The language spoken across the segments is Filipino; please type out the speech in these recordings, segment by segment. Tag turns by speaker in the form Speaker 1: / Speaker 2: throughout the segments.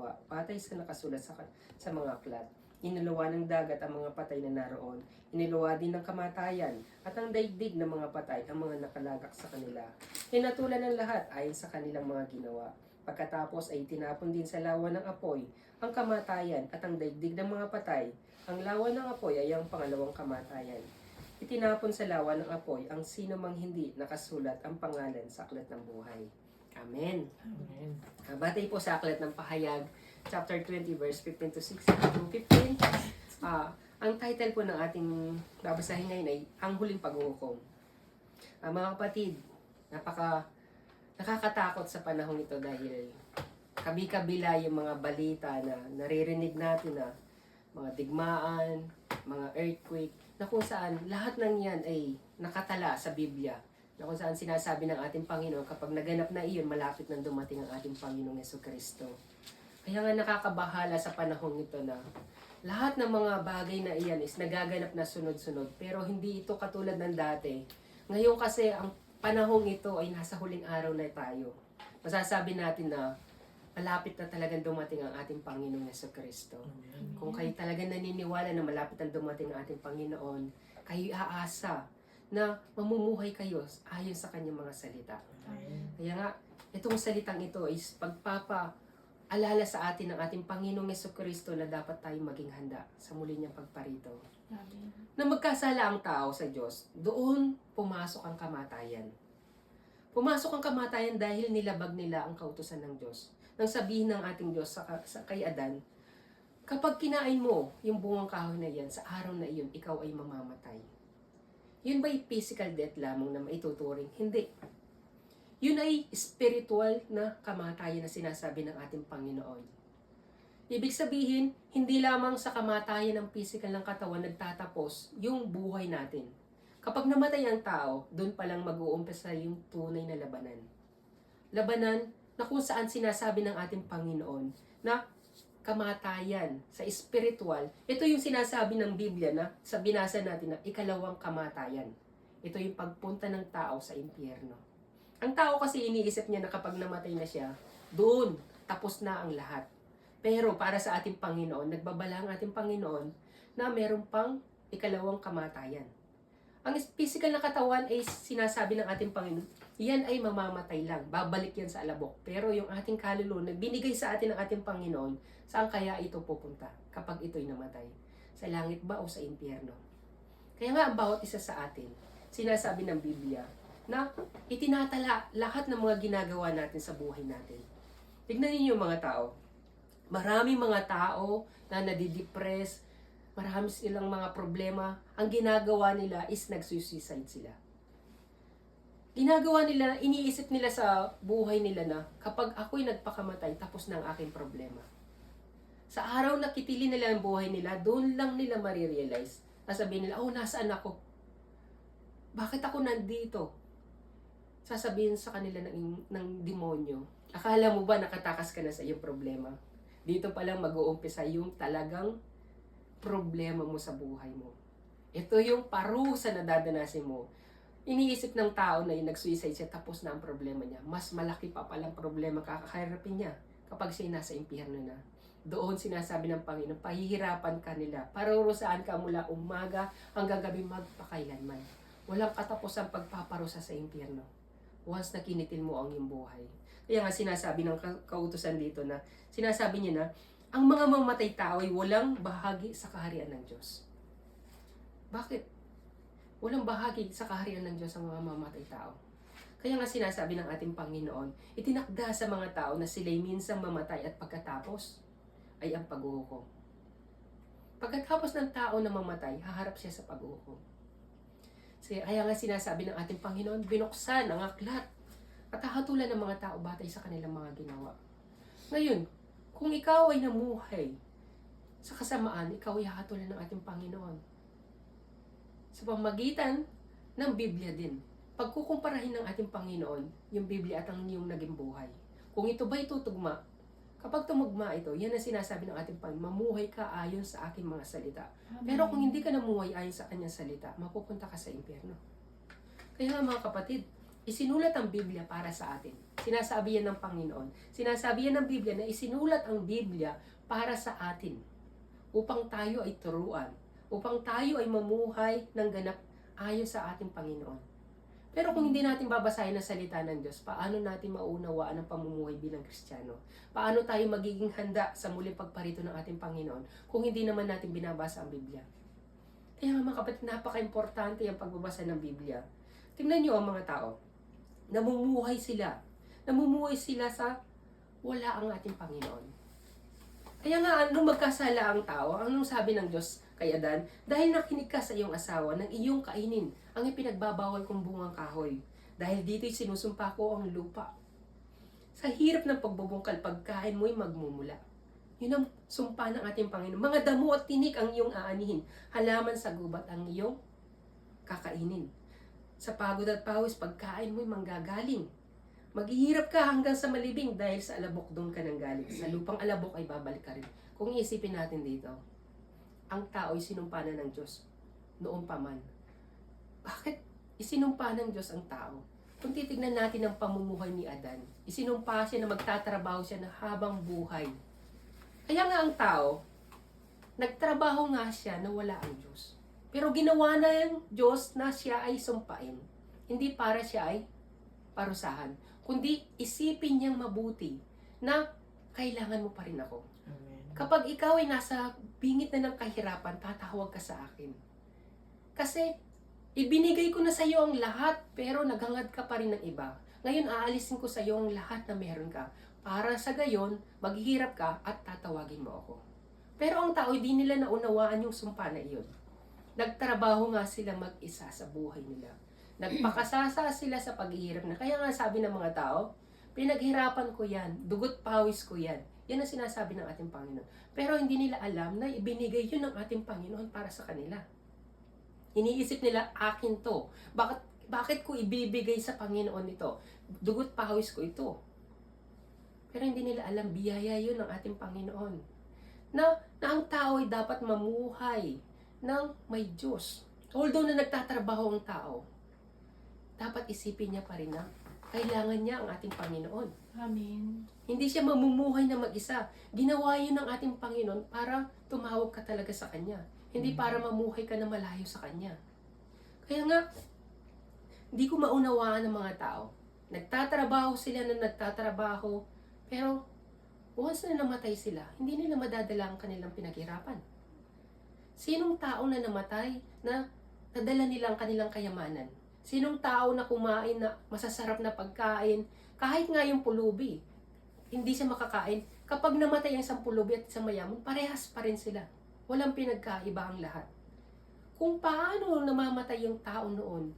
Speaker 1: ginawa, patay sa nakasulat sa mga aklat. Iniluwa ng dagat ang mga patay na naroon. Iniluwa din ng kamatayan at ang daigdig ng mga patay ang mga nakalagak sa kanila. Hinatulan ng lahat ayon sa kanilang mga ginawa. Pagkatapos ay tinapon din sa lawa ng apoy ang kamatayan at ang daigdig ng mga patay. Ang lawa ng apoy ay ang pangalawang kamatayan. Itinapon sa lawa ng apoy ang sino mang hindi nakasulat ang pangalan sa aklat ng buhay. Amen.
Speaker 2: Amen.
Speaker 1: Batay po sa aklat ng Pahayag, chapter 20, verse 15 to 16 to 15. Ang title po ng ating babasahin ngayon ay Ang Huling Paghuhukom. Mga kapatid, nakakatakot sa panahon ito dahil kabi-kabila yung mga balita na naririnig natin na mga digmaan, mga earthquake, na kung saan lahat ng yan ay nakatala sa Biblia, na kung saan sinasabi ng ating Panginoon kapag naganap na iyon, malapit nang dumating ang ating Panginoong Jesucristo. Kaya nga nakakabahala sa panahon ito na lahat ng mga bagay na iyan is nagaganap na sunod-sunod, pero hindi ito katulad ng dati. Ngayon kasi ang panahong ito ay nasa huling araw na tayo. Masasabi natin na malapit na talagang dumating ang ating Panginoong Jesucristo. Kung kayo talagang naniniwala na malapit na dumating ang ating Panginoon, kayo aasa na mamumuhay kayo ayon sa kanyang mga salita. Kaya nga, itong salitang ito is pagpapaalala sa atin ng ating Panginoong Jesucristo na dapat tayo maging handa sa muli niyang pagparito.
Speaker 3: Amen.
Speaker 1: Na magkasala ang tao sa Diyos, doon pumasok ang kamatayan. Pumasok ang kamatayan dahil nilabag nila ang kautusan ng Diyos. Nang sabihin ng ating Diyos kay Adan, kapag kinain mo yung bungang kahoy na yan, sa araw na iyon, ikaw ay mamamatay. Yun ba'y physical death lamang na maituturing? Hindi. Yun ay spiritual na kamatayan na sinasabi ng ating Panginoon. Ibig sabihin, hindi lamang sa kamatayan ng physical ng katawan nagtatapos yung buhay natin. Kapag namatay ang tao, doon palang mag-uumpisa yung tunay na labanan. Labanan na kung saan sinasabi ng ating Panginoon na kamatayan sa spiritual, ito yung sinasabi ng Biblia na sa binasa natin na ikalawang kamatayan. Ito yung pagpunta ng tao sa impyerno. Ang tao kasi iniisip niya na kapag namatay na siya, doon tapos na ang lahat. Pero para sa ating Panginoon, nagbabala ang ating Panginoon na meron pang ikalawang kamatayan. Ang physical na katawan ay sinasabi ng ating Panginoon, yan ay mamamatay lang, babalik yan sa alabok. Pero yung ating kaluluwa, nagbinigay sa atin ng ating Panginoon, saan kaya ito pupunta kapag ito'y namatay? Sa langit ba o sa impyerno? Kaya nga ang bawat isa sa atin, sinasabi ng Biblia, na itinatala lahat ng mga ginagawa natin sa buhay natin. Tignan ninyo yung mga tao. Maraming mga tao na nadidepress, marami silang mga problema, ang ginagawa nila is nagsuicide sila. Ginagawa nila, iniisip nila sa buhay nila na kapag ako'y nagpakamatay, tapos na ang aking problema. Sa araw na kitilin nila ang buhay nila, doon lang nila marirealize. Sasabihin nila, oh, nasaan ako? Bakit ako nandito? Sasabihin sa kanila ng demonyo, akala mo ba nakatakas ka na sa iyong problema? Dito pa lang mag-uumpisa yung talagang problema mo sa buhay mo. Ito yung parusa na dadanasin mo. Iniisip ng tao na yung nag-suicide siya, tapos na ang problema niya. Mas malaki pa palang problema kakaharapin niya kapag siya nasa impyerno na. Doon sinasabi ng Panginoon, pahihirapan ka nila. Parurusaan ka mula umaga hanggang gabi magpakailanman. Walang katapusang pagpaparusa sa impyerno. Once na kinitil mo ang iyong buhay. Kaya nga sinasabi ng kautusan dito na, sinasabi niya na, ang mga mamatay tao ay walang bahagi sa kaharian ng Diyos. Bakit? Walang bahagi sa kaharian ng Diyos ang mga mamatay tao. Kaya nga sinasabi ng ating Panginoon, itinakda sa mga tao na sila'y minsang mamatay at pagkatapos ay ang paghuhukom. Pagkatapos ng tao na mamatay, haharap siya sa paghuhukom. Kaya nga sinasabi ng ating Panginoon, binuksan ang aklat at hahatulan ng mga tao batay sa kanilang mga ginawa. Ngayon, kung ikaw ay namuhay sa kasamaan, ikaw ay hahatulan ng ating Panginoon. Sa pamagitan ng Biblia din. Pagkukumparahin ng ating Panginoon, yung Biblia at ang iyong naging buhay. Kung ito ba'y tutugma, kapag tumugma ito, yan ang sinasabi ng ating Panginoon, mamuhay ka ayon sa aking mga salita. Pero kung hindi ka namuhay ayon sa kanyang salita, mapupunta ka sa impyerno. Kaya nga mga kapatid, isinulat ang Biblia para sa atin. Sinasabi yan ng Panginoon. Sinasabi yan ng Biblia na isinulat ang Biblia para sa atin. Upang tayo ay turuan. Upang tayo ay mamuhay ng ganap ayon sa ating Panginoon. Pero kung hindi natin babasahin ang salita ng Diyos, paano natin maunawaan ang pamumuhay bilang Kristiyano? Paano tayo magiging handa sa muling pagparito ng ating Panginoon kung hindi naman natin binabasa ang Biblia? Kaya mga kapatid, napaka-importante ang pagbabasa ng Biblia. Tingnan niyo ang mga tao. Namumuhay sila. Namumuhay sila sa wala ang ating Panginoon. Kaya nga, nung magkasala ang tao, anong sabi ng Diyos kay Adan? Dahil nakinig ka sa iyong asawa, ng iyong kainin ang ipinagbabawal kong bungang kahoy. Dahil dito'y sinusumpa ko ang lupa. Sa hirap ng pagbubungkal, pagkain mo'y magmumula. Yun ang sumpa ng ating Panginoon. Mga damo at tinik ang iyong aanihin. Halaman sa gubat ang iyong kakainin. Sa pagod at pawis, pagkain mo'y manggagaling. Maghihirap ka hanggang sa malibing dahil sa alabok doon ka nang galing. Sa lupang alabok ay babalik ka rin. Kung iisipin natin dito, ang tao ay sinumpa na ng Diyos noon pa man. Bakit isinumpa ng Diyos ang tao? Kung titignan natin ang pamumuhay ni Adan, isinumpa siya na magtatrabaho siya na habang buhay. Kaya nga ang tao, nagtrabaho nga siya na wala ang Diyos. Pero ginawa na ng Diyos na siya ay sumpain. Hindi para siya ay parusahan, kundi isipin niyang mabuti na kailangan mo pa rin ako.
Speaker 2: Amen.
Speaker 1: Kapag ikaw ay nasa bingit na ng kahirapan, tatawag ka sa akin. Kasi ibinigay ko na sa iyo ang lahat, pero naghangad ka pa rin ng iba. Ngayon aalisin ko sa iyo ang lahat na meron ka. Para sa gayon, maghihirap ka at tatawagin mo ako. Pero ang tao, di nila naunawaan yung sumpa na iyon. Nagtrabaho nga sila mag-isa sa buhay nila. Nagpakasasa sila sa paghihirap na. Kaya nga sabi ng mga tao, pinaghirapan ko yan, dugot pawis ko yan. Yan ang sinasabi ng ating Panginoon. Pero hindi nila alam na ibinigay yun ng ating Panginoon para sa kanila. Iniisip nila, akin to. Bakit ko ibibigay sa Panginoon ito? Dugot pawis ko ito. Pero hindi nila alam, biyaya yun ng ating Panginoon. Na ang tao ay dapat mamuhay ng may Diyos. Although na nagtatrabaho ang tao, dapat isipin niya pa rin na kailangan niya ang ating Panginoon.
Speaker 2: Amen.
Speaker 1: Hindi siya mamumuhay na mag-isa. Ginawa yun ng ating Panginoon para tumawag ka talaga sa Kanya. Hindi para mamuhay ka na malayo sa Kanya. Kaya nga, hindi ko maunawaan ng mga tao. Nagtatrabaho sila na nagtatrabaho, pero once na namatay sila, hindi nila madadala ang kanilang pinaghirapan. Sinong tao na namatay na nadala nila ang kanilang kayamanan? Sinong tao na kumain na masasarap na pagkain, kahit nga yung pulubi, hindi siya makakain. Kapag namatay ang isang pulubi at isang mayaman, parehas pa rin sila. Walang pinagkaiba ang lahat. Kung paano namamatay yung tao noon,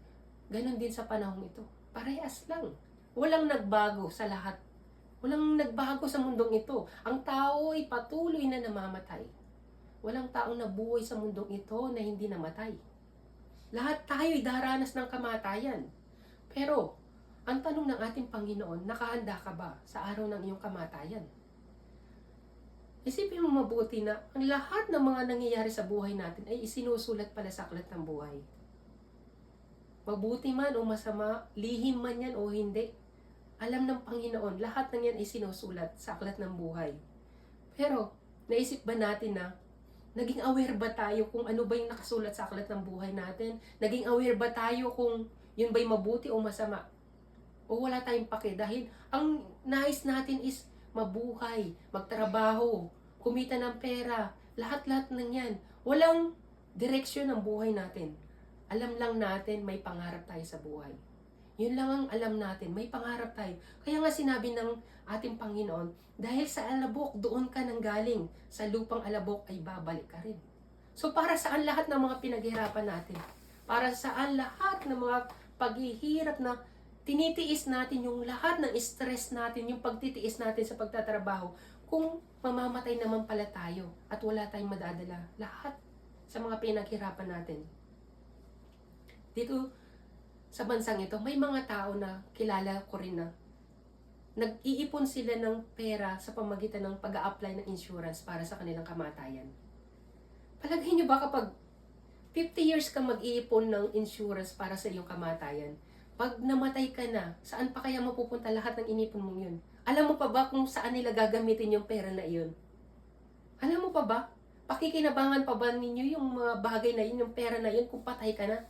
Speaker 1: ganun din sa panahon ito. Parehas lang. Walang nagbago sa lahat. Walang nagbago sa mundong ito. Ang tao ay patuloy na namamatay. Walang taong nabuhay sa mundong ito na hindi namatay. Lahat tayo ay daranas ng kamatayan. Pero, ang tanong ng ating Panginoon, nakahanda ka ba sa araw ng iyong kamatayan? Isipin mo mabuti na ang lahat ng mga nangyayari sa buhay natin ay isinusulat pala sa aklat ng buhay. Mabuti man o masama, lihim man yan o hindi, alam ng Panginoon, lahat ng yan ay sinusulat sa aklat ng buhay. Pero, naisip ba natin na naging aware ba tayo kung ano ba yung nakasulat sa aklat ng buhay natin? Naging aware ba tayo kung yun ba'y mabuti o masama? O wala tayong pake? Dahil ang nais natin is mabuhay, magtrabaho, kumita ng pera, lahat-lahat ng yan. Walang direksyon ng buhay natin. Alam lang natin may pangarap tayo sa buhay. Yun lang ang alam natin, may pangarap tayo. Kaya nga sinabi ng ating Panginoon, dahil sa alabok, doon ka nang galing. Sa lupang alabok ay babalik ka rin. So para saan lahat ng mga pinaghirapan natin? Para saan lahat ng mga paghihirap na tinitiis natin, yung lahat ng stress natin, yung pagtitiis natin sa pagtatrabaho, kung mamamatay naman pala tayo at wala tayong madadala, lahat sa mga pinaghirapan natin. Dito, sa bansang ito, may mga tao na kilala ko rin na nag-iipon sila ng pera sa pamagitan ng pag-a-apply ng insurance para sa kanilang kamatayan. Palagay nyo ba kapag 50 years ka mag-iipon ng insurance para sa iyong kamatayan, Pag namatay ka na, saan pa kaya mapupunta lahat ng inipon mong yun? Alam mo pa ba kung saan nila gagamitin yung pera na iyon? Alam mo pa ba? Pakikinabangan pa ba ninyo yung mga bagay na yun, yung pera na yun, kung patay ka na?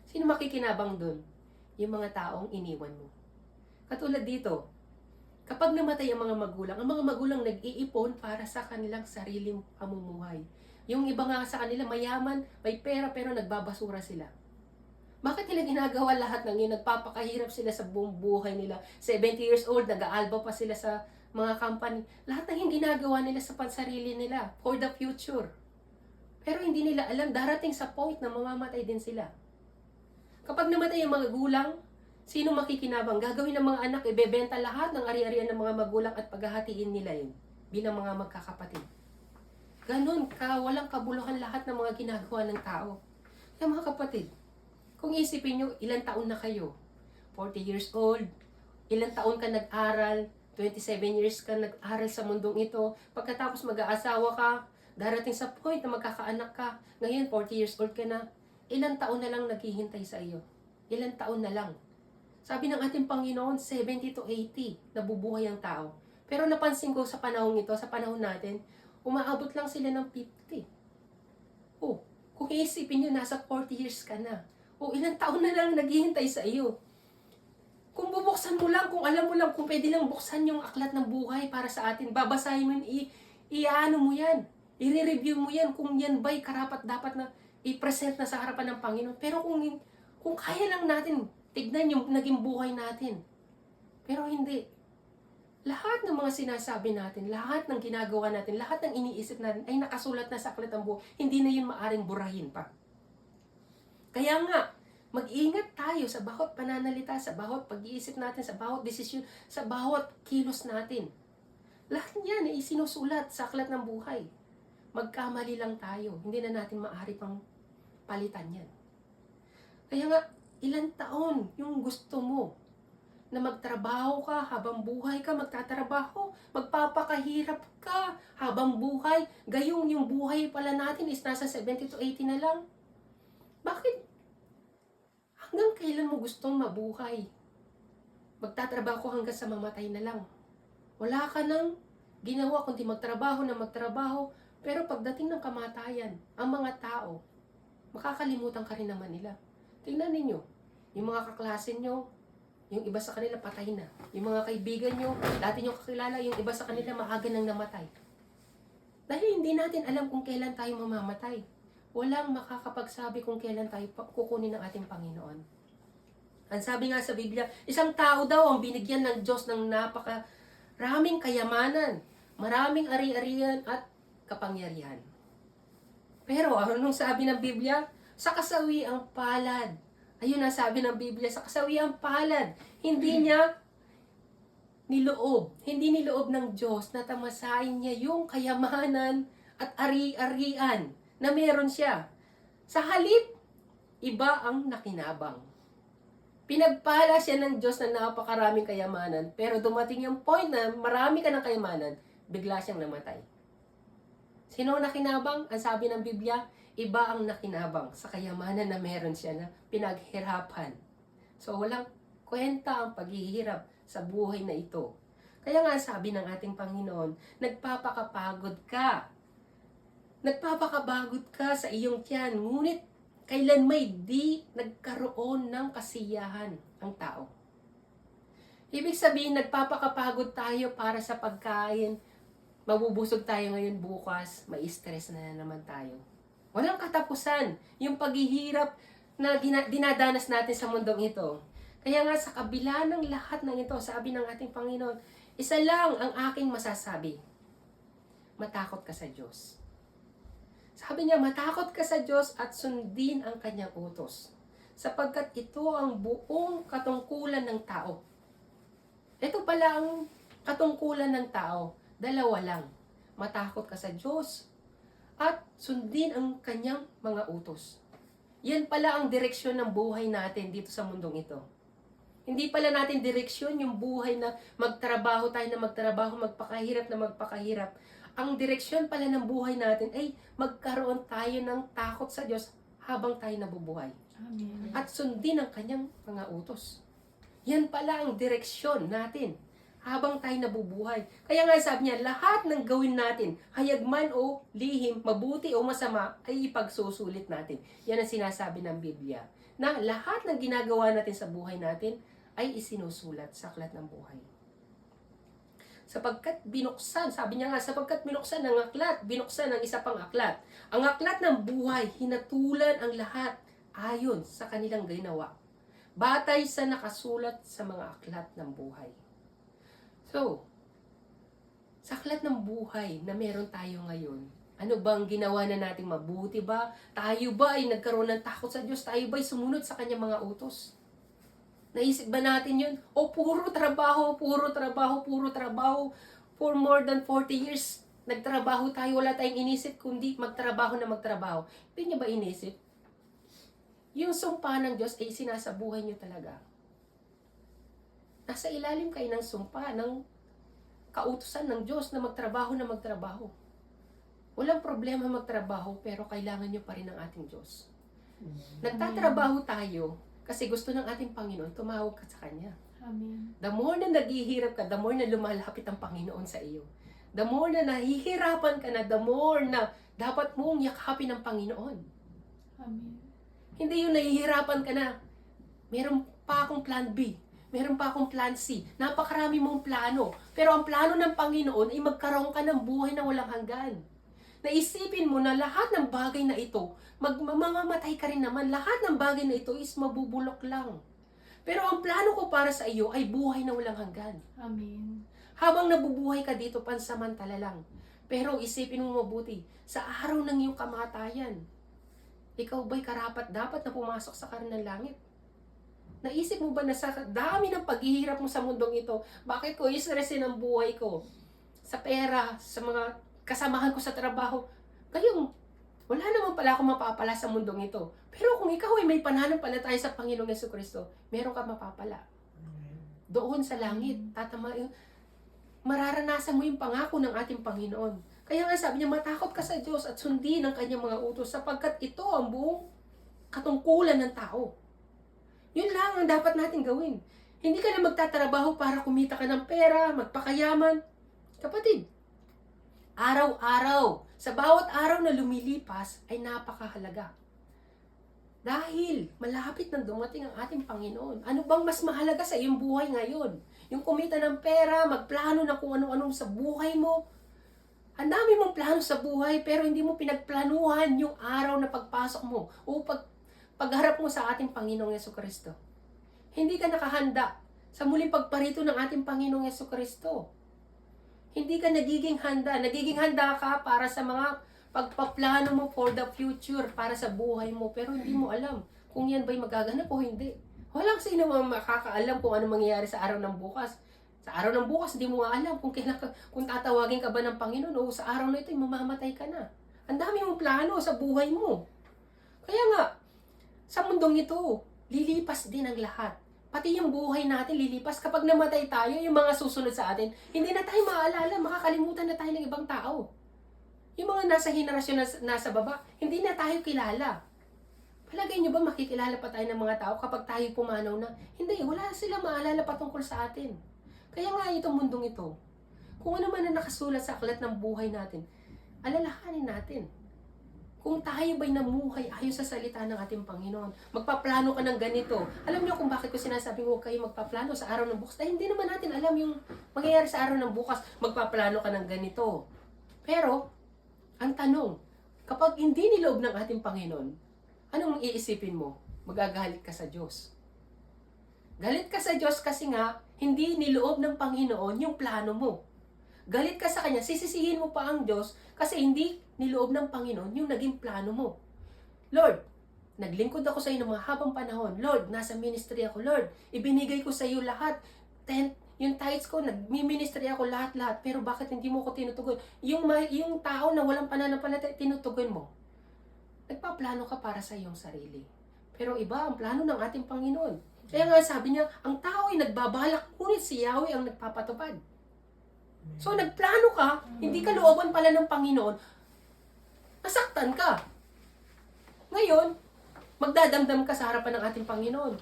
Speaker 1: Sino makikinabang doon? Yung mga taong iniwan mo. Katulad dito, kapag namatay ang mga magulang nag-iipon para sa kanilang sariling pamumuhay. Yung iba nga sa kanila, mayaman, may pera, pero nagbabasura sila. Bakit nila ginagawa lahat ng yun? Nagpapakahirap sila sa buong buhay nila. 70 years old, nag-aalba pa sila sa mga company. Lahat ng yung ginagawa nila sa pansarili nila, for the future. Pero hindi nila alam, darating sa point na mamamatay din sila. Kapag namatay ang mga gulang, sino makikinabang? Gagawin ng mga anak, ibebenta lahat ng ari-arian ng mga magulang at paghahatiin nila yun bilang mga magkakapatid. Ganon walang kabuluhan lahat ng mga ginagawa ng tao. Kaya mga kapatid, kung isipin nyo, ilang taon na kayo? 40 years old, ilang taon ka nag-aral, 27 years ka nag-aral sa mundong ito, pagkatapos mag-aasawa ka, darating sa point na magkakaanak ka, ngayon 40 years old ka na, ilang taon na lang naghihintay sa iyo? Ilang taon na lang? Sabi ng ating Panginoon, 70 to 80 nabubuhay ang tao. Pero napansin ko sa panahon ito, sa panahon natin, umaabot lang sila ng 50. Oh, kung iisipin nyo, nasa 40 years ka na. O ilang taon na lang naghihintay sa iyo. Kung bubuksan mo lang, kung alam mo lang, kung pwede lang buksan yung aklat ng buhay para sa atin, babasahin mo yun, i-ano mo yan, i-review mo yan, kung yan ba'y karapat dapat na i-present na sa harapan ng Panginoon. Pero kung kaya lang natin, tignan yung naging buhay natin. Pero hindi. Lahat ng mga sinasabi natin, lahat ng ginagawa natin, lahat ng iniisip natin ay nakasulat na sa aklat ng buhay. Hindi na yun maaring burahin pa. Kaya nga, mag-ingat tayo sa bawat pananalita, sa bawat pag-iisip natin, sa bawat desisyon, sa bawat kilos natin. Lahat yan ay sinusulat sa aklat ng buhay. Magkamali lang tayo, hindi na natin maaari pang palitan yan. Kaya nga, ilang taon yung gusto mo na magtrabaho ka, habang buhay ka, magtatrabaho, magpapakahirap ka habang buhay, gayong yung buhay pala natin is nasa 70 to 80 na lang. Bakit? Hanggang kailan mo gustong mabuhay? Magtatrabaho hanggang sa mamatay na lang. Wala ka nang ginawa kundi magtrabaho na magtrabaho, pero pagdating ng kamatayan, ang mga tao, makakalimutan ka rin naman nila. Tingnan ninyo, yung mga kaklase nyo, yung iba sa kanila patay na. Yung mga kaibigan nyo, dati nyo kakilala, yung iba sa kanila maaga nang namatay. Dahil hindi natin alam kung kailan tayo mamamatay. Walang makakapagsabi kung kailan tayo kukunin ng ating Panginoon. Ang sabi nga sa Biblia, isang tao daw ang binigyan ng Diyos ng napakaraming kayamanan, maraming ari-arian at kapangyarihan. Pero anong sabi ng Biblia? Sa kasawi ang palad. Ayun ang sabi ng Biblia, sa kasawi ang palad. Hindi niloob ng Diyos na tamasain niya yung kayamanan at ari-arian na meron siya. Sa halip, iba ang nakinabang. Pinagpala siya ng Diyos na napakaraming kayamanan, pero dumating yung point na marami ka ng kayamanan, bigla siyang namatay. Sino ang nakinabang? Ang sabi ng Biblia, iba ang nakinabang sa kayamanan na meron siya na pinaghirapan. So walang kwenta ang paghihirap sa buhay na ito. Kaya nga sabi ng ating Panginoon, nagpapakapagod ka. Nagpapakabagod ka sa iyong tiyan, ngunit kailan may di nagkaroon ng kasiyahan ang tao. Ibig sabihin, nagpapakapagod tayo para sa pagkain, mabubusog tayo ngayon, bukas, may stress na naman tayo. Walang katapusan yung paghihirap na dinadanas natin sa mundong ito. Kaya nga sa kabila ng lahat ng ito, sabi ng ating Panginoon, isa lang ang aking masasabi, matakot ka sa Diyos. Sabi niya, matakot ka sa Diyos at sundin ang kanyang utos. Sapagkat ito ang buong katungkulan ng tao. Ito pala ang katungkulan ng tao. Dalawa lang. Matakot ka sa Diyos at sundin ang kanyang mga utos. Yan pala ang direksyon ng buhay natin dito sa mundong ito. Hindi pala natin direksyon yung buhay na magtrabaho tayo na magtrabaho, magpakahirap na magpakahirap. Ang direksyon pala ng buhay natin ay magkaroon tayo ng takot sa Diyos habang tayo nabubuhay.
Speaker 2: Amen.
Speaker 1: At sundin ang kanyang mga utos. Yan pala ang direksyon natin habang tayo nabubuhay. Kaya nga sabi niya, lahat ng gawin natin, hayag man o lihim, mabuti o masama, ay ipagsusulit natin. Yan ang sinasabi ng Biblia. Na lahat ng ginagawa natin sa buhay natin ay isinusulat sa aklat ng buhay. Sapagkat binuksan, sabi niya nga, sapagkat binuksan ng aklat, binuksan ng isa pang aklat. Ang aklat ng buhay, hinatulan ang lahat ayon sa kanilang ginawa. Batay sa nakasulat sa mga aklat ng buhay. So, sa aklat ng buhay na meron tayo ngayon, ano bang ginawa na nating mabuti ba? Tayo ba ay nagkaroon ng takot sa Diyos? Tayo ba ay sumunod sa kanyang mga utos? Naisip ba natin yun? O puro trabaho, puro trabaho, puro trabaho. For more than 40 years, nagtrabaho tayo. Wala tayong inisip kundi magtrabaho na magtrabaho. Hindi niya ba inisip? Yung sumpa ng Diyos ay sinasabuhay niyo talaga. Nasa ilalim kayo ng sumpa, ng kautusan ng Diyos na magtrabaho na magtrabaho. Walang problema magtrabaho, pero kailangan niyo pa rin ang ating Diyos. Nagtatrabaho tayo kasi gusto ng ating Panginoon, tumawag ka sa Kanya.
Speaker 2: Amen.
Speaker 1: The more na naghihirap ka, the more na lumalapit ang Panginoon sa iyo. The more na nahihirapan ka na, the more na dapat mong yakapin ang Panginoon.
Speaker 2: Amen.
Speaker 1: Hindi yung nahihirapan ka na, meron pa akong plan B, meron pa akong plan C, napakarami mong plano. Pero ang plano ng Panginoon ay magkaroon ka ng buhay na walang hanggan. Naisipin mo na lahat ng bagay na ito, mamamatay ka rin naman. Lahat ng bagay na ito is mabubulok lang. Pero ang plano ko para sa iyo ay buhay na walang hanggan.
Speaker 2: Amen.
Speaker 1: Habang nabubuhay ka dito, pansamantala lang. Pero isipin mo mabuti, sa araw ng iyong kamatayan, ikaw ba'y karapat dapat na pumasok sa karan ng langit? Naisip mo ba na sa dami ng paghihirap mo sa mundong ito, bakit ko istressin ang buhay ko? Sa pera, sa mga kasamahan ko sa trabaho. Kayong, wala naman pala akong mapapala sa mundong ito. Pero kung ikaw ay may pananampalataya sa Panginoong Jesucristo, meron ka mapapala. Doon sa langit, mararanasan mo yung pangako ng ating Panginoon. Kaya nga sabi niya, matakot ka sa Diyos at sundin ang kanyang mga utos sapagkat ito ang buong katungkulan ng tao. Yun lang ang dapat natin gawin. Hindi ka na magtatrabaho para kumita ka ng pera, magpakayaman. Kapatid, araw-araw, sa bawat araw na lumilipas ay napakahalaga. Dahil malapit na dumating ang ating Panginoon. Ano bang mas mahalaga sa iyong buhay ngayon? Yung kumita ng pera, magplano na kung ano-ano sa buhay mo. Ang dami mong plano sa buhay pero hindi mo pinagplanuhan yung araw na pagpasok mo o pagharap mo sa ating Panginoong Jesucristo. Hindi ka nakahanda sa muling pagparito ng ating Panginoong Jesucristo. Hindi ka nagiging handa. Nagiging handa ka para sa mga pagpaplano mo for the future, para sa buhay mo. Pero hindi mo alam kung yan ba'y magaganap o hindi. Walang sino makakaalam kung ano mangyayari sa araw ng bukas. Sa araw ng bukas, hindi mo nga alam kung tatawagin ka ba ng Panginoon o sa araw na ito, mamamatay ka na. Ang dami mong plano sa buhay mo. Kaya nga, sa mundong ito, lilipas din ang lahat. Pati yung buhay natin lilipas. Kapag namatay tayo, yung mga susunod sa atin, hindi na tayo maaalala, makakalimutan na tayo ng ibang tao. Yung mga nasa henerasyon na nasa baba, hindi na tayo kilala. Palagay nyo ba makikilala pa tayo ng mga tao kapag tayo pumanaw na? Hindi, wala silang maalala patungkol sa atin. Kaya nga itong mundong ito, kung ano man na nakasulat sa aklat ng buhay natin, alalahanin natin. Kung tayo ba'y namuhay ayon sa salita ng ating Panginoon, magpaplano ka ng ganito. Alam niyo kung bakit ko sinasabing huwag kayo magpaplano sa araw ng bukas? Dahil hindi naman natin alam yung mangyayari sa araw ng bukas, magpaplano ka ng ganito. Pero, ang tanong, kapag hindi niloob ng ating Panginoon, anong iisipin mo? Magagalit ka sa Diyos. Galit ka sa Diyos kasi nga, hindi niloob ng Panginoon yung plano mo. Galit ka sa Kanya, sisisihin mo pa ang Diyos kasi hindi niloob ng Panginoon yung naging plano mo. Lord, naglingkod ako sa iyo ng mga habang panahon. Lord, nasa ministry ako. Lord, ibinigay ko sa iyo lahat. Yung tithes ko, nagmi-ministry ako lahat-lahat. Pero bakit hindi mo ko tinutugon? Yung tao na walang pananampalataya, tinutugon mo. Nagpaplano ka para sa iyong sarili. Pero iba ang plano ng ating Panginoon. Kaya nga sabi niya, ang tao ay nagbabalak, ngunit si Yahweh ang nagpapatupad. So nagplano ka, hindi ka looban pala ng Panginoon, nasaktan ka. Ngayon, magdadamdam ka sa harapan ng ating Panginoon.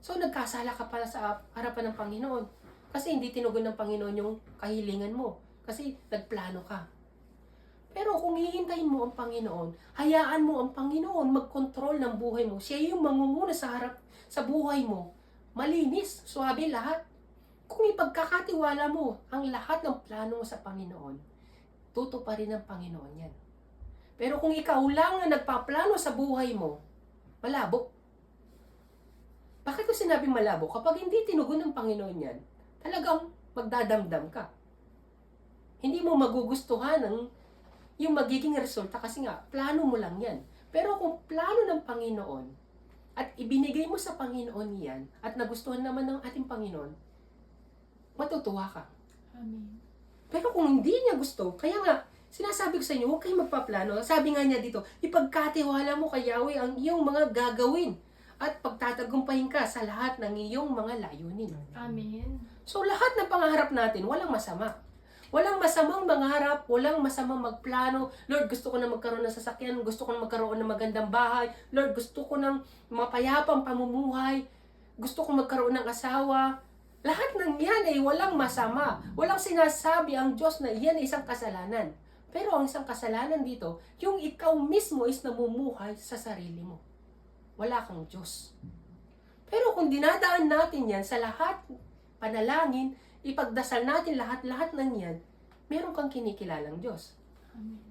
Speaker 1: So, nagkasala ka pala sa harapan ng Panginoon. Kasi hindi tinugon ng Panginoon yung kahilingan mo. Kasi nagplano ka. Pero kung hihintayin mo ang Panginoon, hayaan mo ang Panginoon mag-control ng buhay mo. Siya yung mangunguna sa harap sa buhay mo. Malinis, suwabe lahat. Kung ipagkakatiwala mo ang lahat ng plano mo sa Panginoon, tutuparin ng Panginoon yan. Pero kung ikaw lang ang nagpaplano sa buhay mo, malabo. Bakit ko sinabing malabo? Kapag hindi tinugon ng Panginoon yan, talagang magdadamdam ka. Hindi mo magugustuhan yung magiging resulta kasi nga, plano mo lang yan. Pero kung plano ng Panginoon, at ibinigay mo sa Panginoon yan, at nagustuhan naman ng ating Panginoon, matutuwa ka.
Speaker 2: Amen.
Speaker 1: Pero kung hindi niya gusto, kaya nga, sinasabi ko sa inyo, huwag kayong magpaplano. Sabi nga niya dito, ipagkatiwala mo kay Yahweh ang iyong mga gagawin at pagtatagumpayin ka sa lahat ng iyong mga layunin.
Speaker 2: Amen.
Speaker 1: So lahat ng pangarap natin, walang masama. Walang masamang mangarap, walang masamang magplano. Lord, gusto ko na magkaroon ng sasakyan, gusto ko na magkaroon ng magandang bahay. Lord, gusto ko ng mapayapang pamumuhay. Gusto ko magkaroon ng asawa. Lahat ng yan ay walang masama. Walang sinasabi ang Diyos na yan ay isang kasalanan. Pero ang isang kasalanan dito, yung ikaw mismo is namumuhay sa sarili mo. Wala kang Diyos. Pero kung dinadaan natin yan sa lahat, panalangin, ipagdasal natin lahat-lahat ng yan, meron kang kinikilalang Diyos.
Speaker 2: Amen.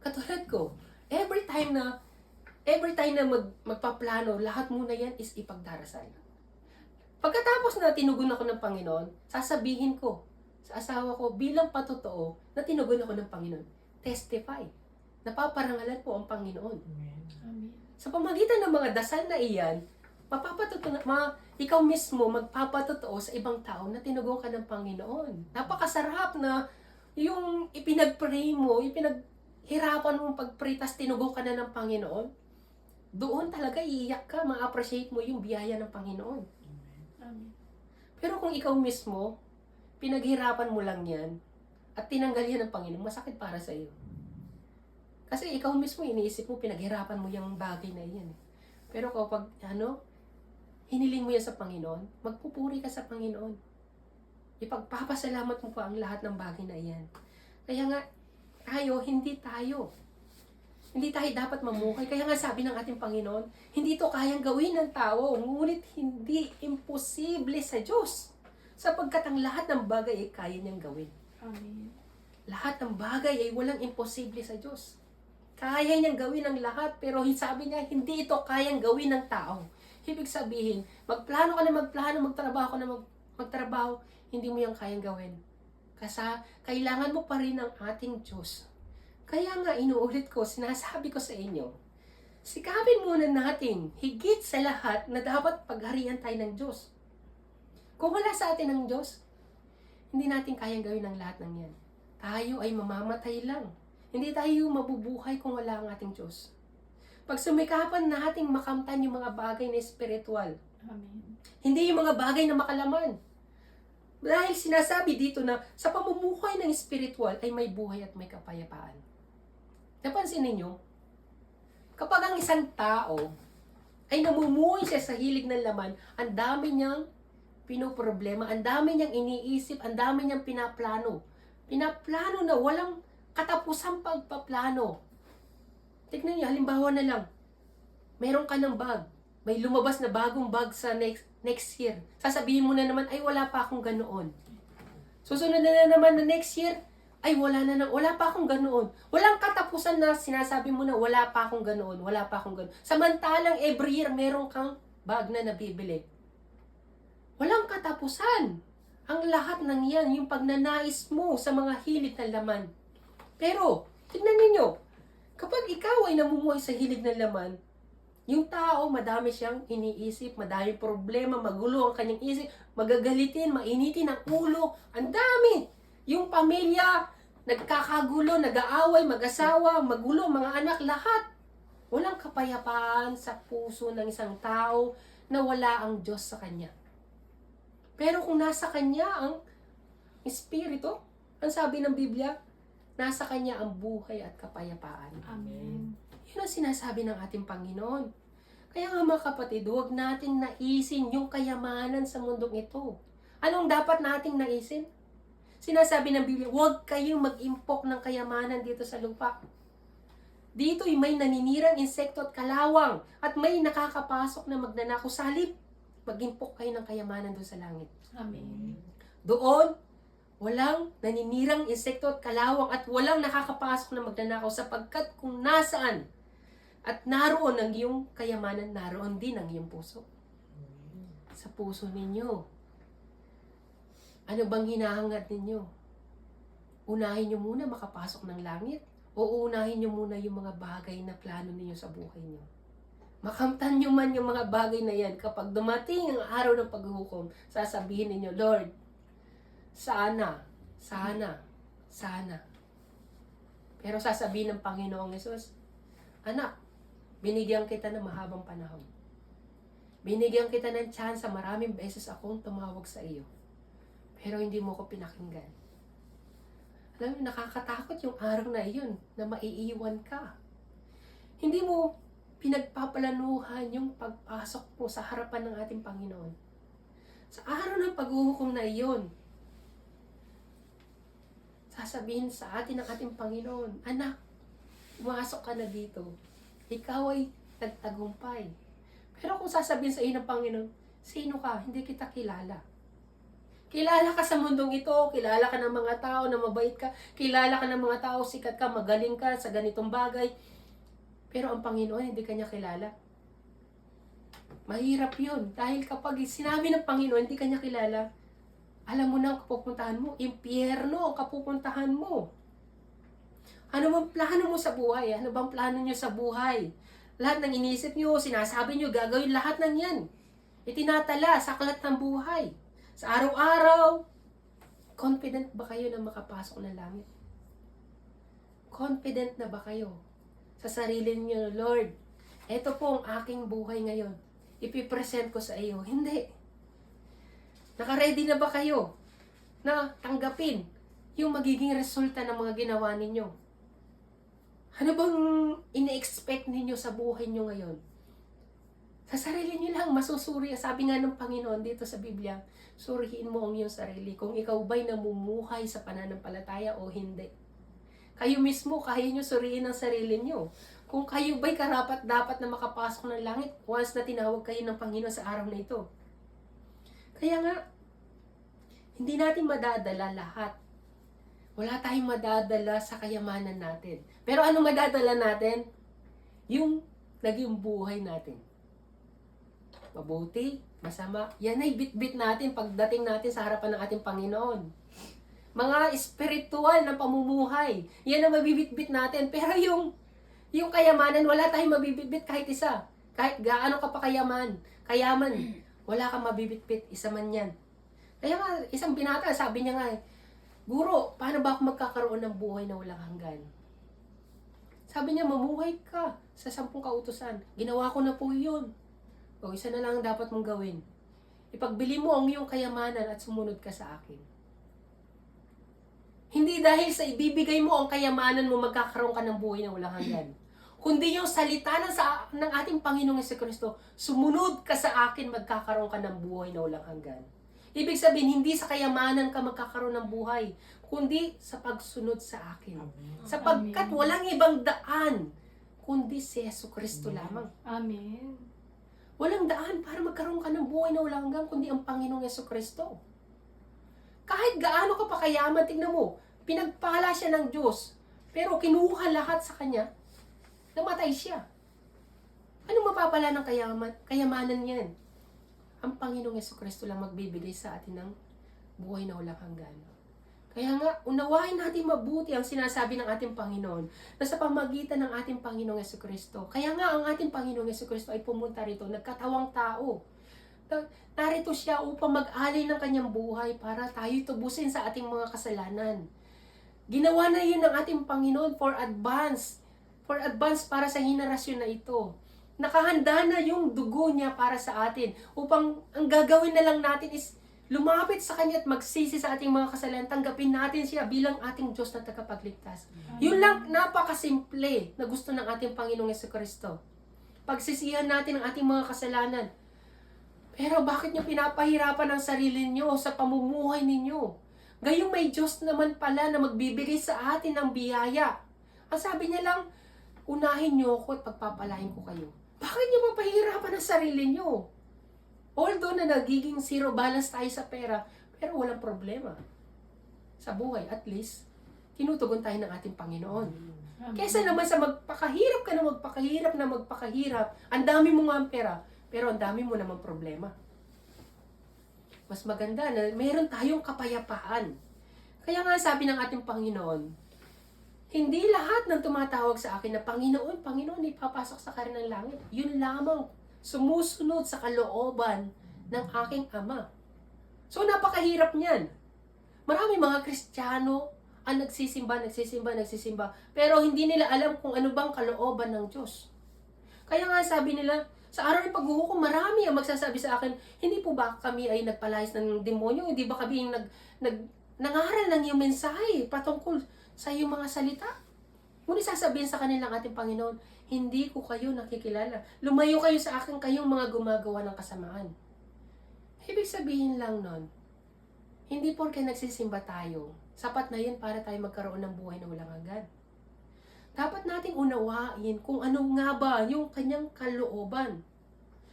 Speaker 1: Katulad ko, every time na magpaplano, lahat muna yan is ipagdarasal. Pagkatapos na tinugon ako ng Panginoon, sasabihin ko sa asawa ko bilang patotoo na tinugon ako ng Panginoon. Testify. Napaparangalan po ang Panginoon.
Speaker 2: Amen.
Speaker 1: Sa pamagitan ng mga dasal na iyan, ikaw mismo magpapatotoo sa ibang tao na tinugon ka ng Panginoon. Napakasarap na yung ipinag-pray mo, ipinaghirapan mo pag-pray, tas tinugon ka na ng Panginoon. Doon talaga iiyak ka, ma-appreciate mo yung biyaya ng Panginoon.
Speaker 2: Amen.
Speaker 1: Pero kung ikaw mismo, pinaghirapan mo lang yan, at tinanggal yan ng Panginoon, masakit para sa iyo. Kasi ikaw mismo, iniisip mo, pinaghirapan mo yung bagay na yan. Pero kapag, hiniling mo yan sa Panginoon, magpupuri ka sa Panginoon. Ipagpapasalamat mo pa ang lahat ng bagay na yan. Kaya nga, hindi tayo dapat mamuhay. Kaya nga sabi ng ating Panginoon, hindi ito kayang gawin ng tao, ngunit hindi imposible sa Diyos. Sapagkat ang lahat ng bagay ay kaya niyang gawin.
Speaker 2: Amen.
Speaker 1: Lahat ng bagay ay walang imposible sa Diyos. Kaya niyang gawin ang lahat, pero sabi niya, hindi ito kayang gawin ng tao. Ibig sabihin, magplano ka na magtrabaho ka na magtrabaho, hindi mo yan kayang gawin. Kasi kailangan mo pa rin ang ating Diyos. Kaya nga inuulit ko, sinasabi ko sa inyo, sikapin muna natin, higit sa lahat, na dapat pagharian tayo ng Diyos. Kung wala sa atin ang Diyos, hindi natin kayang gawin ang lahat ng yan. Tayo ay mamamatay lang. Hindi tayo mabubuhay kung wala ang ating Diyos. Pag sumikapan nating makamtan yung mga bagay na espiritual,
Speaker 2: Amen.
Speaker 1: hindi yung mga bagay na makalaman. Dahil sinasabi dito na sa pamumuhay ng espiritual ay may buhay at may kapayapaan. Napansin ninyo? Kapag ang isang tao ay namumuhay siya sa hilig ng laman, ang dami niyang pinoproblema, ang dami niyang iniisip, ang dami niyang pinaplano. Pinaplano na walang katapusang pagpaplano. Tignan niyo, halimbawa na lang, meron ka ng bag, may lumabas na bagong bag sa next year. Sasabihin mo na naman, ay wala pa akong ganoon. Susunod na naman na next year, ay wala pa akong ganoon. Walang katapusan na sinasabi mo na wala pa akong ganoon, wala pa akong ganoon. Samantalang every year meron kang bag na nabibili. Walang katapusan. Ang lahat ng yan, yung pagnanais mo sa mga hilig ng laman. Pero, tignan ninyo, kapag ikaw ay namumuhay sa hilig ng laman, yung tao, madami siyang iniisip, madami problema, magulo ang kanyang isip, magagalitin, mainitin ang ulo, ang dami. Yung pamilya, nagkakagulo, nag-aaway, mag-asawa, magulo, mga anak, lahat. Walang kapayapaan sa puso ng isang tao na wala ang Diyos sa kanya. Pero kung nasa kanya ang Espiritu, ang sabi ng Biblia, nasa kanya ang buhay at kapayapaan.
Speaker 2: Amen.
Speaker 1: Yun ang sinasabi ng ating Panginoon. Kaya nga mga kapatid, huwag nating naisin yung kayamanan sa mundong ito. Anong dapat nating naisin? Sinasabi ng Biblia, huwag kayong mag-impok ng kayamanan dito sa lupa. Dito'y may naninirang insekto at kalawang at may nakakapasok na magnanakaw sa halip. Mag-impok kayo ng kayamanan doon sa langit.
Speaker 2: Amen.
Speaker 1: Doon, walang naninirang insekto at kalawang at walang nakakapasok na magnanakaw sapagkat kung nasaan at naroon ang iyong kayamanan, naroon din ang iyong puso. Sa puso ninyo. Ano bang hinahangad ninyo? Unahin nyo muna makapasok ng langit? O unahin nyo muna yung mga bagay na plano ninyo sa buhay nyo? Makamtan nyo man yung mga bagay na yan. Kapag dumating ang araw ng paghuhukom, sasabihin ninyo, Lord, sana. Pero sasabihin ng Panginoong Hesus, anak, binigyan kita ng mahabang panahon. Binigyan kita ng chance, maraming beses akong tumawag sa iyo. Pero hindi mo ko pinakinggan. Alam mo, nakakatakot yung araw na iyon na maiiwan ka. Hindi mo pinagpapalanuhan yung pagpasok mo sa harapan ng ating Panginoon. Sa araw ng paghuhukom na iyon, sasabihin sa atin ng ating Panginoon, anak, pumasok ka na dito. Ikaw ay nagtagumpay. Pero kung sasabihin sa iyo ng Panginoon, sino ka? Hindi kita kilala. Kilala ka sa mundong ito, kilala ka ng mga tao na mabait ka, kilala ka ng mga tao, sikat ka, magaling ka sa ganitong bagay. Pero ang Panginoon, hindi kanya kilala. Mahirap yun. Dahil kapag sinabi ng Panginoon, hindi kanya kilala, alam mo na ang kapupuntahan mo, impyerno ang kapupuntahan mo. Ano bang plano mo sa buhay? Ano bang plano nyo sa buhay? Lahat ng inisip nyo, sinasabi nyo, gagawin lahat ng yan. Itinatala sa aklat ng buhay. Sa araw-araw, confident ba kayo na makapasok ng langit? Confident na ba kayo sa sarili niyo, Lord, eto po ang aking buhay ngayon. Ipipresent ko sa iyo. Hindi. Naka-ready na ba kayo na tanggapin yung magiging resulta ng mga ginawa ninyo? Ano bang ine-expect ninyo sa buhay nyo ngayon? Sa sarili nyo lang, masusuri. Sabi nga ng Panginoon dito sa Biblia, suriin mo ang iyong sarili kung ikaw ba'y namumuhay sa pananampalataya o hindi. Kayo mismo, kaya nyo suriin ang sarili nyo. Kung kayo ba'y karapat-dapat na makapasok ng langit once na tinawag kayo ng Panginoon sa araw na ito. Kaya nga, hindi natin madadala lahat. Wala tayong madadala sa kayamanan natin. Pero ano madadala natin? Yung naging buhay natin. Mabuti, masama. Yan ay bit-bit natin pagdating natin sa harapan ng ating Panginoon. Mga espiritual na pamumuhay. Yan ang mabibit-bit natin. Pero yung kayamanan, wala tayong mabibit-bit kahit isa. Kahit gaano ka pa kayaman, wala kang mabibit-bit. Isa man yan. Kaya nga, isang binata, sabi niya nga, Guro, paano ba ako magkakaroon ng buhay na walang hanggan? Sabi niya, mamuhay ka sa 10 kautusan. Ginawa ko na po yun. O, isa na lang ang dapat mong gawin. Ipagbili mo ang iyong kayamanan at sumunod ka sa akin. Hindi dahil sa ibibigay mo ang kayamanan mo, magkakaroon ka ng buhay na walang hanggan. Kundi yung salita ng ating Panginoong Jesucristo, sumunod ka sa akin, magkakaroon ka ng buhay na walang hanggan. Ibig sabihin, hindi sa kayamanan ka magkakaroon ng buhay, kundi sa pagsunod sa akin. Sapagkat walang ibang daan, kundi si Jesucristo lamang.
Speaker 2: Amen.
Speaker 1: Walang daan para magkaroon ka ng buhay na walang hanggan, kundi ang Panginoong Jesucristo. Kahit gaano ka pa kayaman, tingnan mo, pinagpala siya ng Diyos, pero kinuha lahat sa Kanya, namatay siya. Anong mapapala ng kayamanan yan? Ang Panginoong Jesucristo lang magbibigay sa atin ng buhay na walang hanggan. Kaya nga, unawain natin mabuti ang sinasabi ng ating Panginoon na sa pamagitan ng ating Panginoong Jesucristo. Kaya nga, ang ating Panginoong Jesucristo ay pumunta rito, nagkatawang tao. Narito siya upang mag-alay ng kanyang buhay para tayo tubusin sa ating mga kasalanan. Ginawa na yun ng ating Panginoon for advance para sa henerasyon na ito. Nakahanda na yung dugo niya para sa atin upang ang gagawin na lang natin is lumapit sa Kanya at magsisi sa ating mga kasalanan. Tanggapin natin siya bilang ating Diyos na tagapagligtas. Yun lang, napakasimple na gusto ng ating Panginoong Jesucristo. pagsisihan natin ang ating mga kasalanan. Pero bakit niyo pinapahirapan ang sarili niyo sa pamumuhay ninyo? Gayong may Diyos naman pala na magbibigay sa atin ng biyaya. Ang sabi niya lang, unahin niyo ako at pagpapalain ko kayo. Bakit niyo mapahirapan ang sarili niyo? Although na nagiging zero balance tayo sa pera, pero walang problema. Sa buhay, at least, tinutugon tayo ng ating Panginoon.
Speaker 2: Amen.
Speaker 1: Kesa naman sa magpakahirap ka na magpakahirap, ang dami mo nga ang pera, pero ang dami mo naman problema. Mas maganda na meron tayong kapayapaan. Kaya nga sabi ng ating Panginoon, hindi lahat ng tumatawag sa akin na Panginoon, Panginoon, ipapasok sa karin ng langit. Yun lamang sumusunod sa kalooban ng aking Ama. So napakahirap niyan. Marami mga Kristiyano ang nagsisimba, pero hindi nila alam kung ano bang kalooban ng Diyos. Kaya nga sabi nila, sa araw ng paghuhukom, marami ang magsasabi sa akin, hindi po ba kami ay nagpalayas ng demonyo? Hindi ba kami nangaral ng iyong mensahe patungkol sa iyong mga salita? Ngunit sasabihin sa kanilang ating Panginoon, hindi ko kayo nakikilala. Lumayo kayo sa akin, kayong mga gumagawa ng kasamaan. Ibig sabihin lang nun, hindi porke nagsisimba tayo, sapat na yun para tayo magkaroon ng buhay na walang hanggan. Dapat nating unawain kung ano nga ba yung kanyang kalooban.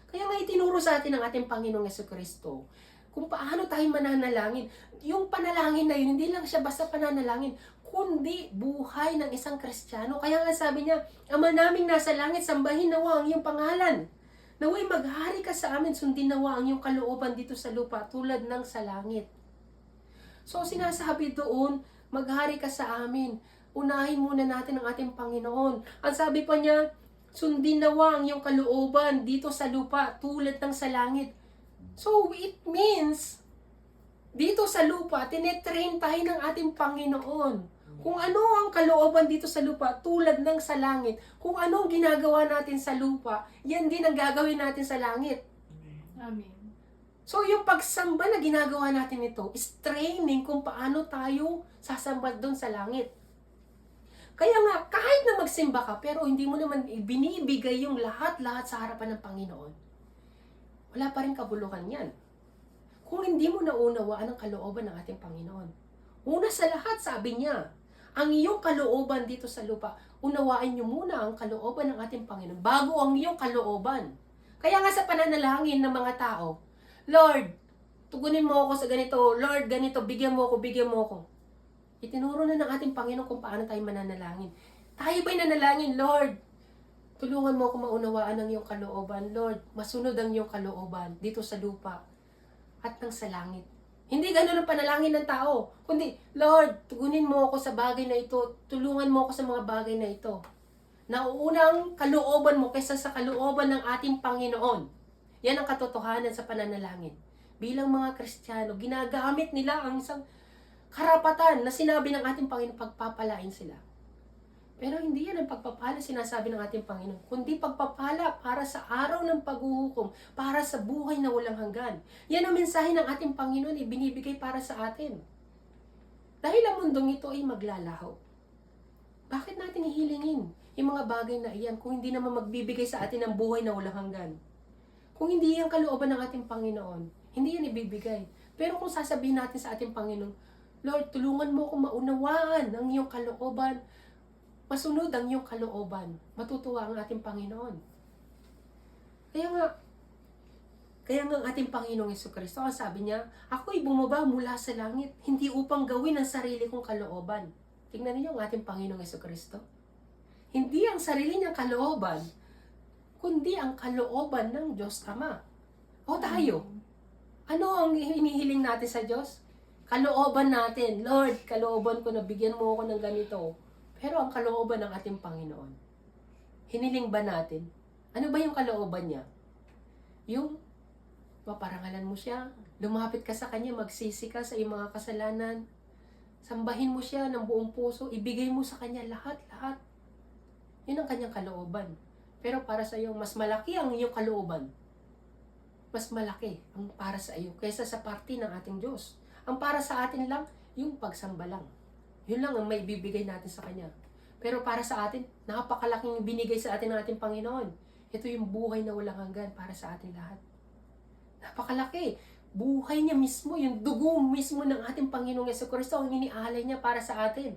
Speaker 1: Kaya nga itinuro sa atin ng ating Panginoong Jesucristo kung paano tayo mananalangin. Yung panalangin na yun, hindi lang siya basta pananalangin, kundi buhay ng isang Kristiyano. Kaya nga sabi niya, Ama naming nasa langit, sambahin nawa ang iyong pangalan. Naway maghari ka sa amin, sundin nawa ang iyong kalooban dito sa lupa tulad ng sa langit. So sinasabi doon, maghari ka sa amin. Unahin muna natin ang ating Panginoon. Ang sabi pa niya, sundin nawa ang iyong kalooban dito sa lupa tulad ng sa langit. So it means, dito sa lupa, tinetrain tayo ng ating Panginoon. Kung ano ang kalooban dito sa lupa tulad ng sa langit. Kung ano ang ginagawa natin sa lupa, yan din ang gagawin natin sa langit.
Speaker 2: Amen.
Speaker 1: So, yung pagsamba na ginagawa natin ito is training kung paano tayo sasamba doon sa langit. Kaya nga, kahit na magsimba ka, pero hindi mo naman binibigay yung lahat-lahat sa harapan ng Panginoon, wala pa rin kabuluhan yan. Kung hindi mo naunawaan ang kalooban ng ating Panginoon. Una sa lahat, sabi niya, ang iyong kalooban dito sa lupa, unawain niyo muna ang kalooban ng ating Panginoon bago ang iyong kalooban. Kaya nga sa pananalangin ng mga tao, Lord, tugunin mo ako sa ganito. Lord, ganito, bigyan mo ako. Itinuro na ng ating Panginoon kung paano tayo mananalangin. Tayo ba'y nanalangin, Lord? Tulungan mo ako maunawaan ang iyong kalooban. Lord, masunod ang iyong kalooban dito sa lupa at ng sa langit. Hindi ganun ang panalangin ng tao. Kundi, Lord, tugunin mo ako sa bagay na ito. Tulungan mo ako sa mga bagay na ito. Nauunang kalooban mo kaysa sa kalooban ng ating Panginoon. Yan ang katotohanan sa pananalangin. Bilang mga Kristiyano, ginagamit nila ang isang karapatan na sinabi ng ating Panginoon, pagpapalain sila. Pero hindi yan ang pagpapala sinasabi ng ating Panginoon, kundi pagpapala para sa araw ng paghuhukom, para sa buhay na walang hanggan. Yan ang mensahe ng ating Panginoon, ibinibigay para sa atin. Dahil ang mundong ito ay maglalaho. Bakit natin ihilingin yung mga bagay na iyan kung hindi naman magbibigay sa atin ng buhay na walang hanggan? Kung hindi yan kalooban ng ating Panginoon, hindi yan ibibigay. Pero kung sasabihin natin sa ating Panginoon, Lord, tulungan mo akong maunawaan ang iyong kalooban, masunod ang iyong kalooban, matutuwa ang ating Panginoon. Kaya nga ang ating Panginoong Jesucristo, ang sabi niya, ako'y bumaba mula sa langit, hindi upang gawin ang sarili kong kalooban. Tingnan niyo ang ating Panginoong Jesucristo. Hindi ang sarili niyang kalooban, kundi ang kalooban ng Diyos Ama. O tayo, ano ang hinihiling natin sa Diyos? Kalooban natin, Lord, kalooban ko na bigyan mo ako ng ganito. Pero ang kalooban ng ating Panginoon, hiniling ba natin? Ano ba yung kalooban niya? Yung maparangalan mo siya, lumapit ka sa kanya, magsisi ka sa iyong mga kasalanan, sambahin mo siya ng buong puso, ibigay mo sa kanya lahat-lahat. Yun ang kanyang kalooban. Pero para sa iyo, mas malaki ang iyong kalooban. Mas malaki ang para sa iyo kaysa sa parte ng ating Diyos. Ang para sa atin lang, yung pagsamba lang. Yun lang ang may bibigay natin sa Kanya. Pero para sa atin, napakalaking binigay sa atin ng ating Panginoon. Ito yung buhay na walang hanggan para sa ating lahat. Napakalaki. Buhay niya mismo, yung dugo mismo ng ating Panginoong Jesucristo ang inialay niya para sa atin.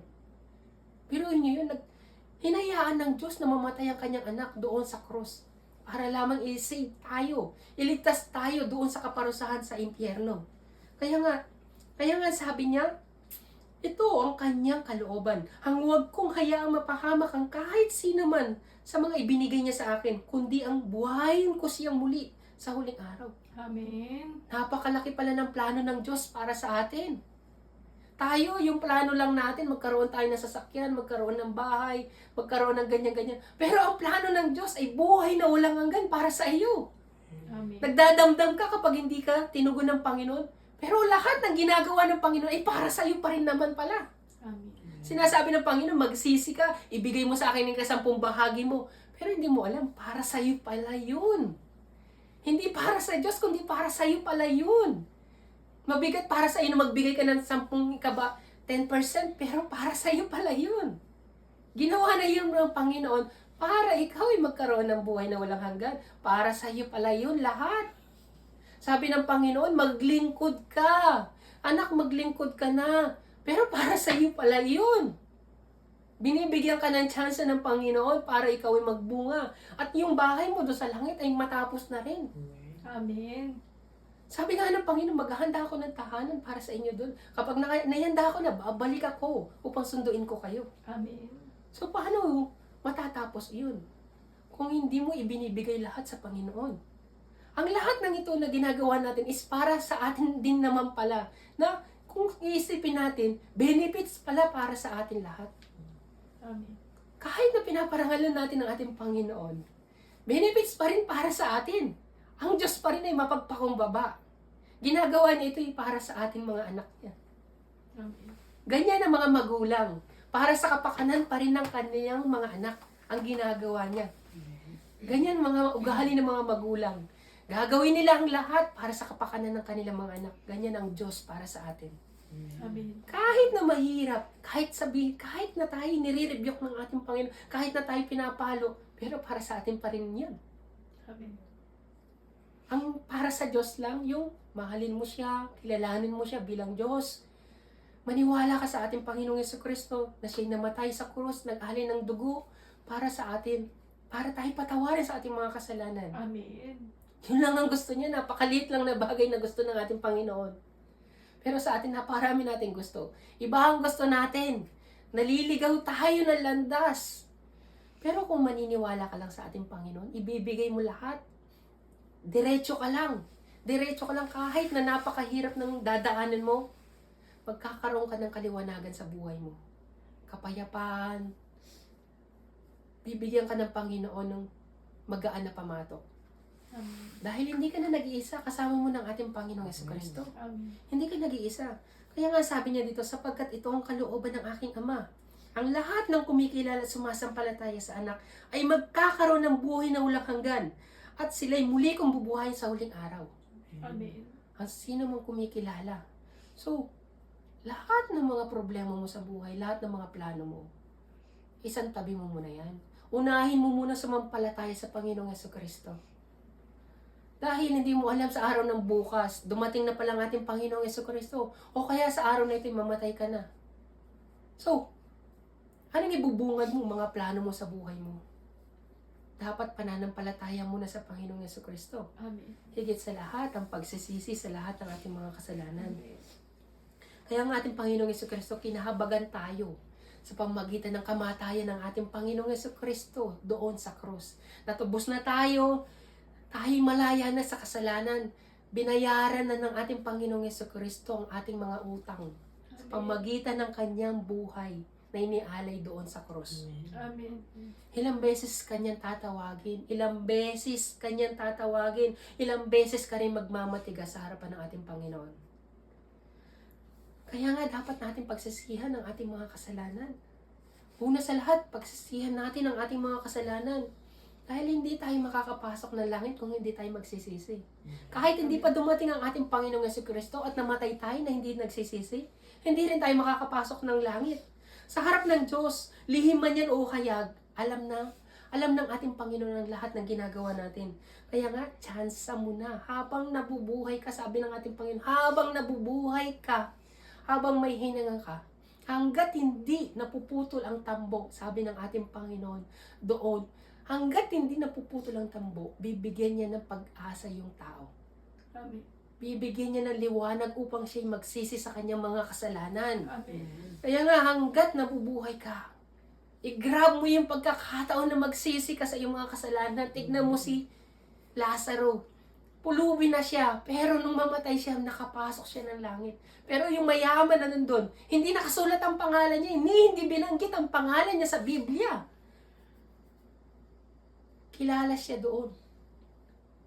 Speaker 1: Pero yun, hinayaan ng Diyos na mamatay ang kanyang anak doon sa krus para lamang i-save tayo, iligtas tayo doon sa kaparusahan sa impyerno. Kaya nga sabi niya, ito ang kanyang kalooban. Ang huwag kong hayaang mapahamak ang kahit sino man sa mga ibinigay niya sa akin, kundi ang buhayin ko siyang muli sa huling araw.
Speaker 2: Amen.
Speaker 1: Napakalaki pala ng plano ng Diyos para sa atin. Tayo, yung plano lang natin, magkaroon tayo ng sasakyan, magkaroon ng bahay, magkaroon ng ganyan-ganyan. Pero ang plano ng Diyos ay buhay na walang hanggan para sa iyo.
Speaker 2: Amen.
Speaker 1: Nagdadamdam ka kapag hindi ka tinugon ng Panginoon. Pero lahat ng ginagawa ng Panginoon ay para sa iyo pa rin naman pala.
Speaker 2: Amen.
Speaker 1: Sinasabi ng Panginoon, magsisi ka, ibigay mo sa akin yung 10 bahagi mo. Pero hindi mo alam, para sa iyo pala yun. Hindi para sa Diyos, kundi para sa iyo pala yun. Mabigat para sa iyo na magbigay ka ng 10%, pero para sa iyo pala yun. Ginawa na yun ng Panginoon para ikaw ay magkaroon ng buhay na walang hanggan. Para sa iyo pala yun lahat. Sabi ng Panginoon, maglingkod ka. Anak, maglingkod ka na. Pero para sa iyo pala yun. Binibigyan ka ng chance ng Panginoon para ikaw ay magbunga. At yung bahay mo doon sa langit ay matapos na rin.
Speaker 2: Amen.
Speaker 1: Sabi nga ng Panginoon, maghahanda ako ng tahanan para sa inyo doon. Kapag nahanda ako na, babalik ako upang sunduin ko kayo.
Speaker 2: Amen.
Speaker 1: So paano matatapos yun? Kung hindi mo ibinibigay lahat sa Panginoon. Ang lahat ng ito na ginagawa natin is para sa atin din naman pala. Na kung iisipin natin, benefits pala para sa atin lahat.
Speaker 2: Amen.
Speaker 1: Kahit na pinaparangalan natin ang ating Panginoon, benefits pa rin para sa atin. Ang Diyos pa rin ay mapagpakumbaba. Ginagawa niya ito para sa ating mga anak niya.
Speaker 2: Amen.
Speaker 1: Ganyan ang mga magulang. Para sa kapakanan pa rin ng kanyang mga anak ang ginagawa niya. Ganyan mga ugali ng mga magulang. Gagawin nila ang lahat para sa kapakanan ng kanilang mga anak. Ganyan ang Diyos para sa atin.
Speaker 2: Amen.
Speaker 1: Kahit na mahirap, kahit na tayo nire-rebuke ng ating Panginoon, kahit na tayo pinapalo, pero para sa atin pa rin yan.
Speaker 2: Amen.
Speaker 1: Ang para sa Diyos lang, yung mahalin mo siya, kilalanin mo siya bilang Diyos. Maniwala ka sa ating Panginoong Jesucristo na siya'y namatay sa krus, nag-alay ng dugo para sa atin, para tayo patawarin sa ating mga kasalanan.
Speaker 2: Amen.
Speaker 1: Yun lang ang gusto niya, napakaliit lang na bagay na gusto ng ating Panginoon. Pero sa atin, naparami natin gusto. Iba ang gusto natin. Naliligaw tayo ng landas. Pero kung maniniwala ka lang sa ating Panginoon, ibibigay mo lahat. Diretso ka lang. Diretso ka lang kahit na napakahirap ng dadaanan mo. Magkakaroon ka ng kaliwanagan sa buhay mo. Kapayapaan. Bibigyan ka ng Panginoon ng magaan na pamatok.
Speaker 2: Amen.
Speaker 1: Dahil hindi ka na nag-iisa, kasama mo ng ating Panginoong Jesucristo.
Speaker 2: Amen.
Speaker 1: Hindi ka nag-iisa. Kaya nga sabi niya dito, sapagkat ito ang kalooban ng aking Ama. Ang lahat ng kumikilala at sumasampalataya sa anak ay magkakaroon ng buhay na walang hanggan. At sila'y muli kong bubuhayin sa huling araw.
Speaker 2: Amen.
Speaker 1: Ang sino mang kumikilala. So, lahat ng mga problema mo sa buhay, lahat ng mga plano mo, isang tabi mo muna yan. Unahin mo muna sumampalataya sa Panginoong Jesucristo. Dahil hindi mo alam sa araw ng bukas, dumating na pala ang ating Panginoong Jesucristo. O kaya sa araw na ito, mamatay ka na. So, anong ibubungad mo, mga plano mo sa buhay mo? Dapat pananampalataya muna sa Panginoong Jesucristo.
Speaker 2: Amen.
Speaker 1: Higit sa lahat, ang pagsisisi sa lahat ng ating mga kasalanan. Kaya ang ating Panginoong Jesucristo, kinahabagan tayo sa pamagitan ng kamatayan ng ating Panginoong Jesucristo doon sa krus. Natubos na tayo malaya na sa kasalanan. Binayaran na ng ating Panginoong Jesucristo ang ating mga utang sa pamagitan ng kanyang buhay na inialay doon sa krus.
Speaker 2: Amen.
Speaker 1: Ilang beses kanyang tatawagin, ilang beses kanyang tatawagin, ilang beses ka rin magmamatigas sa harapan ng ating Panginoon. Kaya nga dapat natin pagsisihan ang ating mga kasalanan. Una sa lahat, pagsisihan natin ang ating mga kasalanan. Dahil hindi tayo makakapasok ng langit kung hindi tayo magsisisi. Kahit hindi pa dumating ang ating Panginoong Jesucristo at namatay tayo na hindi nagsisisi, hindi rin tayo makakapasok ng langit. Sa harap ng Diyos, lihim man yan o hayag, alam na Alam ng ating Panginoon ang lahat ng ginagawa natin. Kaya nga, tsansa mo na. Habang nabubuhay ka, sabi ng ating Panginoon, habang nabubuhay ka, habang may hinanga ka, hanggat hindi napuputol ang tambo, sabi ng ating Panginoon, doon, hanggat hindi napuputol ang tambo, bibigyan niya ng pag-asa yung tao.
Speaker 2: Amen.
Speaker 1: Bibigyan niya ng liwanag upang siya'y magsisi sa kanyang mga kasalanan.
Speaker 2: Amen.
Speaker 1: Kaya nga, hanggat nabubuhay ka, i-grab mo yung pagkakataon na magsisi ka sa iyong mga kasalanan. Tignan mo si Lazaro. Pulubi na siya, pero nung mamatay siya, nakapasok siya ng langit. Pero yung mayaman na nandun, hindi nakasulat ang pangalan niya, hindi binanggit ang pangalan niya sa Biblia. Kilala siya doon.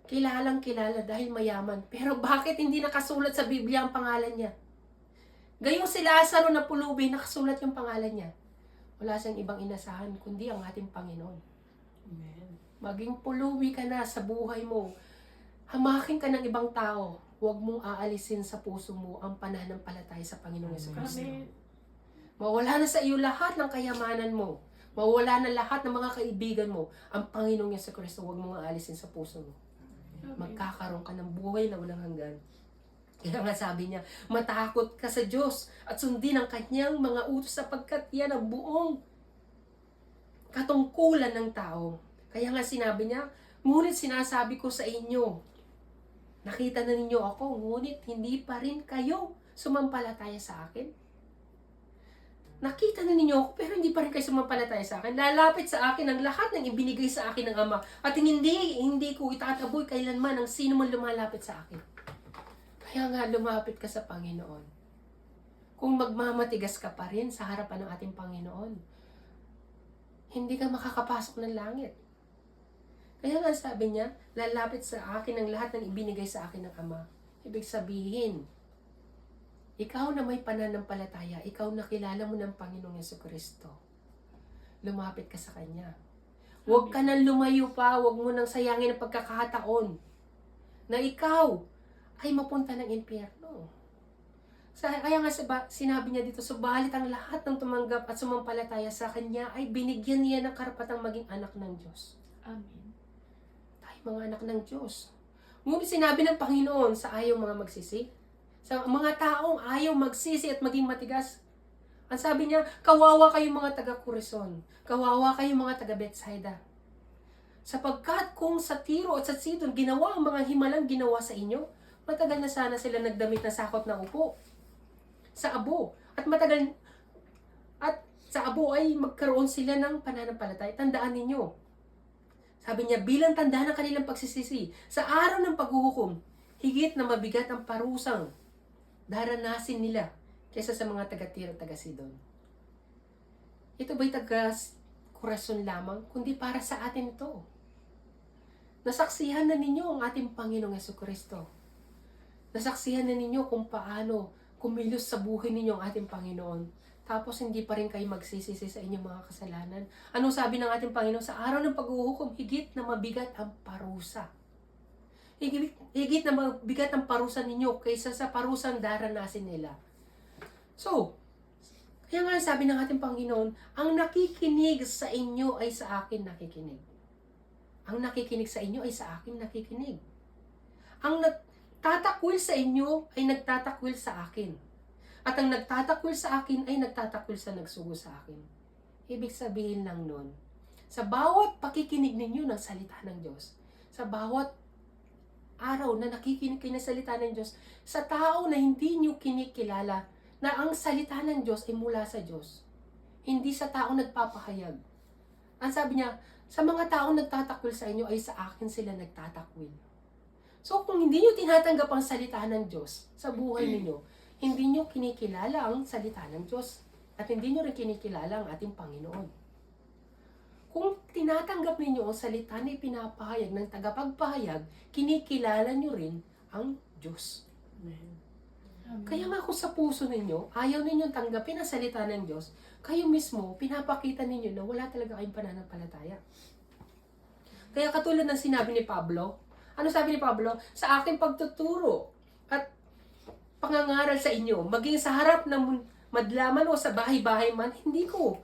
Speaker 1: Kilalang kilala dahil mayaman. Pero bakit hindi nakasulat sa Biblia ang pangalan niya? Gayong si Lazaro na pulubi, nakasulat yung pangalan niya. Wala siyang ibang inasahan, kundi ang ating Panginoon.
Speaker 3: Amen.
Speaker 1: Maging pulubi ka na sa buhay mo. Hamakin ka ng ibang tao. Huwag mong aalisin sa puso mo ang pananampalataya sa Panginoong Jesucristo.
Speaker 2: Amen.
Speaker 1: Mawala na sa iyo lahat ng kayamanan mo. Mawala na lahat ng mga kaibigan mo. Ang Panginoong Jesucristo, huwag mong aalisin sa puso mo.
Speaker 2: Amen.
Speaker 1: Magkakaroon ka ng buhay na walang hanggan. Kaya nga sabi niya, matakot ka sa Diyos at sundin ang kanyang mga utos sapagkat yan ang buong katungkulan ng tao. Kaya nga sinabi niya, ngunit sinasabi ko sa inyo, nakita na ninyo ako, ngunit hindi pa rin kayo sumampalataya sa akin. Nakita na ninyo ako, pero hindi pa rin kayo sumampalataya sa akin. Lalapit sa akin ang lahat ng ibinigay sa akin ng Ama. At hindi ko itataboy kailanman ang sino man lumalapit sa akin. Kaya nga, lumapit ka sa Panginoon. Kung magmamatigas ka pa rin sa harapan ng ating Panginoon, hindi ka makakapasok ng langit. Kaya nga sabi niya, lalapit sa akin ang lahat ng ibinigay sa akin ng Ama. Ibig sabihin, ikaw na may pananampalataya, ikaw na kilala mo ng Panginoong Jesucristo. Lumapit ka sa Kanya. Huwag ka nang lumayo pa, huwag mo nang sayangin ang pagkakataon na ikaw ay mapunta ng impyerno. Kaya nga sinabi niya dito, subalit ang lahat ng tumanggap at sumampalataya sa Kanya ay binigyan niya ng karapatang maging anak ng Diyos.
Speaker 2: Amen.
Speaker 1: Mga anak ng Diyos. Ngunit sinabi ng Panginoon sa ayaw mga magsisi, sa mga taong ayaw magsisi at maging matigas, ang sabi niya, kawawa kayong mga taga-Corazon, kawawa kayong mga taga-Bethsaida. Sapagkat kung sa Tiro at sa Sidon ginawa ang mga himalang ginawa sa inyo, matagal na sana sila nagdamit na sakot na upo sa abo. At sa abo ay magkaroon sila ng pananampalataya. Tandaan ninyo, sabi niya, bilang tanda ng kanilang pagsisisi, sa araw ng paghuhukom, higit na mabigat ang parusang daranasin nila kaysa sa mga taga-Tiro at taga-Sidon. Ito ba'y taga-Corazon lamang? Kundi para sa atin ito. Nasaksihan na ninyo ang ating Panginoong Jesucristo. Nasaksihan na ninyo kung paano kumilos sa buhay ninyo ang ating Panginoon. Tapos hindi pa rin kayo magsisisi sa inyong mga kasalanan. Anong sabi ng ating Panginoon? Sa araw ng paghuhukom, higit na mabigat ang parusa. Higit na mabigat ang parusa ninyo kaysa sa parusang daranasin nila. So, kaya nga sabi ng ating Panginoon, ang nakikinig sa inyo ay sa akin nakikinig. Ang nakikinig sa inyo ay sa akin nakikinig. Ang nagtatakwil sa inyo ay nagtatakwil sa akin. At ang nagtatakwil sa akin ay nagtatakwil sa nagsugo sa akin. Ibig sabihin lang nun, sa bawat pakikinig ninyo ng salita ng Diyos, sa bawat araw na nakikinig kayo ng salita ng Diyos, sa tao na hindi nyo kinikilala na ang salita ng Diyos ay mula sa Diyos, hindi sa tao nagpapahayag. Ang sabi niya, sa mga taong nagtatakwil sa inyo ay sa akin sila nagtatakwil. So kung hindi nyo tinatanggap ang salita ng Diyos sa buhay ninyo, hindi nyo kinikilala ang salita ng Diyos at hindi nyo rin kinikilala ang ating Panginoon. Kung tinatanggap ninyo ang salita na ipinapahayag ng tagapagpahayag, kinikilala nyo rin ang Diyos.
Speaker 3: Amen.
Speaker 2: Amen.
Speaker 1: Kaya nga kung sa puso ninyo, ayaw ninyong tanggapin ang salita ng Diyos, kayo mismo, pinapakita ninyo na wala talaga kayong pananampalataya. Kaya katulad ng sinabi ni Pablo, ano sabi ni Pablo? Sa aking pagtuturo at pangangaral sa inyo, maging sa harap ng madlaman o sa bahay-bahay man, hindi ko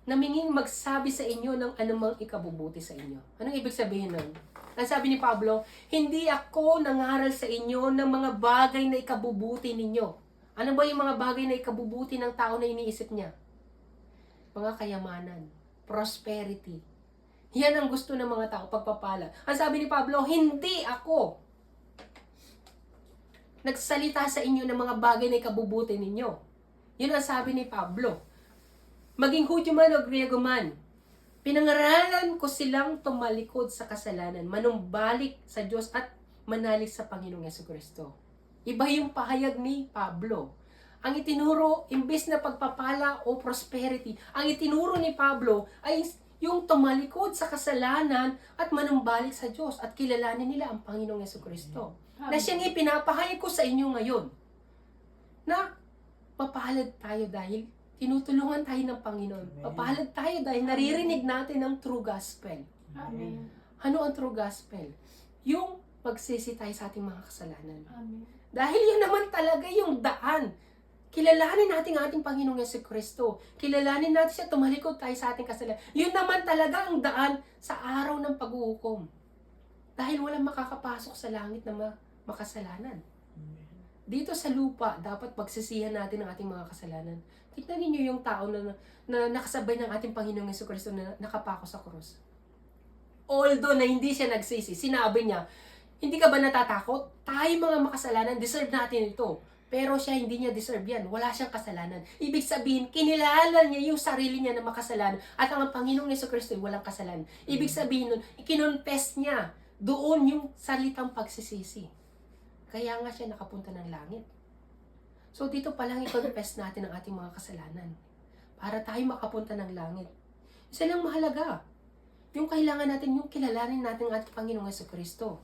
Speaker 1: naminging magsabi sa inyo ng anumang ikabubuti sa inyo. Anong ibig sabihin nun? Ang sabi ni Pablo, hindi ako nangaral sa inyo ng mga bagay na ikabubuti ninyo. Ano ba yung mga bagay na ikabubuti ng tao na iniisip niya? Mga kayamanan, prosperity. Yan ang gusto ng mga tao, pagpapala. Ang sabi ni Pablo, hindi ako nagsalita sa inyo ng mga bagay na ikabubuti ninyo. Yun ang sabi ni Pablo. Maging Hudyo man o Griego man, pinangaralan ko silang tumalikod sa kasalanan, manumbalik sa Diyos at manalig sa Panginoong Jesucristo. Iba yung pahayag ni Pablo. Ang itinuro, imbes na pagpapala o prosperity, ang itinuro ni Pablo ay yung tumalikod sa kasalanan at manumbalik sa Diyos at kilalanin nila ang Panginoong Jesucristo. Na siyang ipinapahayag ko sa inyo ngayon na mapalad tayo dahil tinutulungan tayo ng Panginoon. Mapalad tayo dahil naririnig natin ang true gospel.
Speaker 2: Amen.
Speaker 1: Ano ang true gospel? Yung magsisi tayo sa ating mga kasalanan.
Speaker 2: Amen.
Speaker 1: Dahil yun naman talaga yung daan. Kilalanin natin ang ating Panginoong Jesucristo. Kilalanin natin siya, tumalikod tayo sa ating kasalanan. Yun naman talaga ang daan sa araw ng paghuhukom. Dahil walang makakapasok sa langit na makasalanan. Dito sa lupa, dapat pagsisihan natin ang ating mga kasalanan. Tignan ninyo yung tao na nakasabay ng ating Panginoong Jesucristo na nakapako sa krus. Although na hindi siya nagsisi, sinabi niya, hindi ka ba natatakot? Tayo mga makasalanan, deserve natin ito. Pero siya hindi niya deserve yan. Wala siyang kasalanan. Ibig sabihin, kinilala niya yung sarili niya na makasalanan at ang Panginoong Jesucristo ay walang kasalanan. Ibig sabihin nun, ikinonfess niya doon yung salitang pagsisisi. Kaya nga siya nakapunta ng langit. So dito pa lang i-confess natin ang ating mga kasalanan para tayo makapunta ng langit. Isa lang mahalaga. Yung kailangan natin, yung kilalanin natin ang ating Panginoong Jesucristo.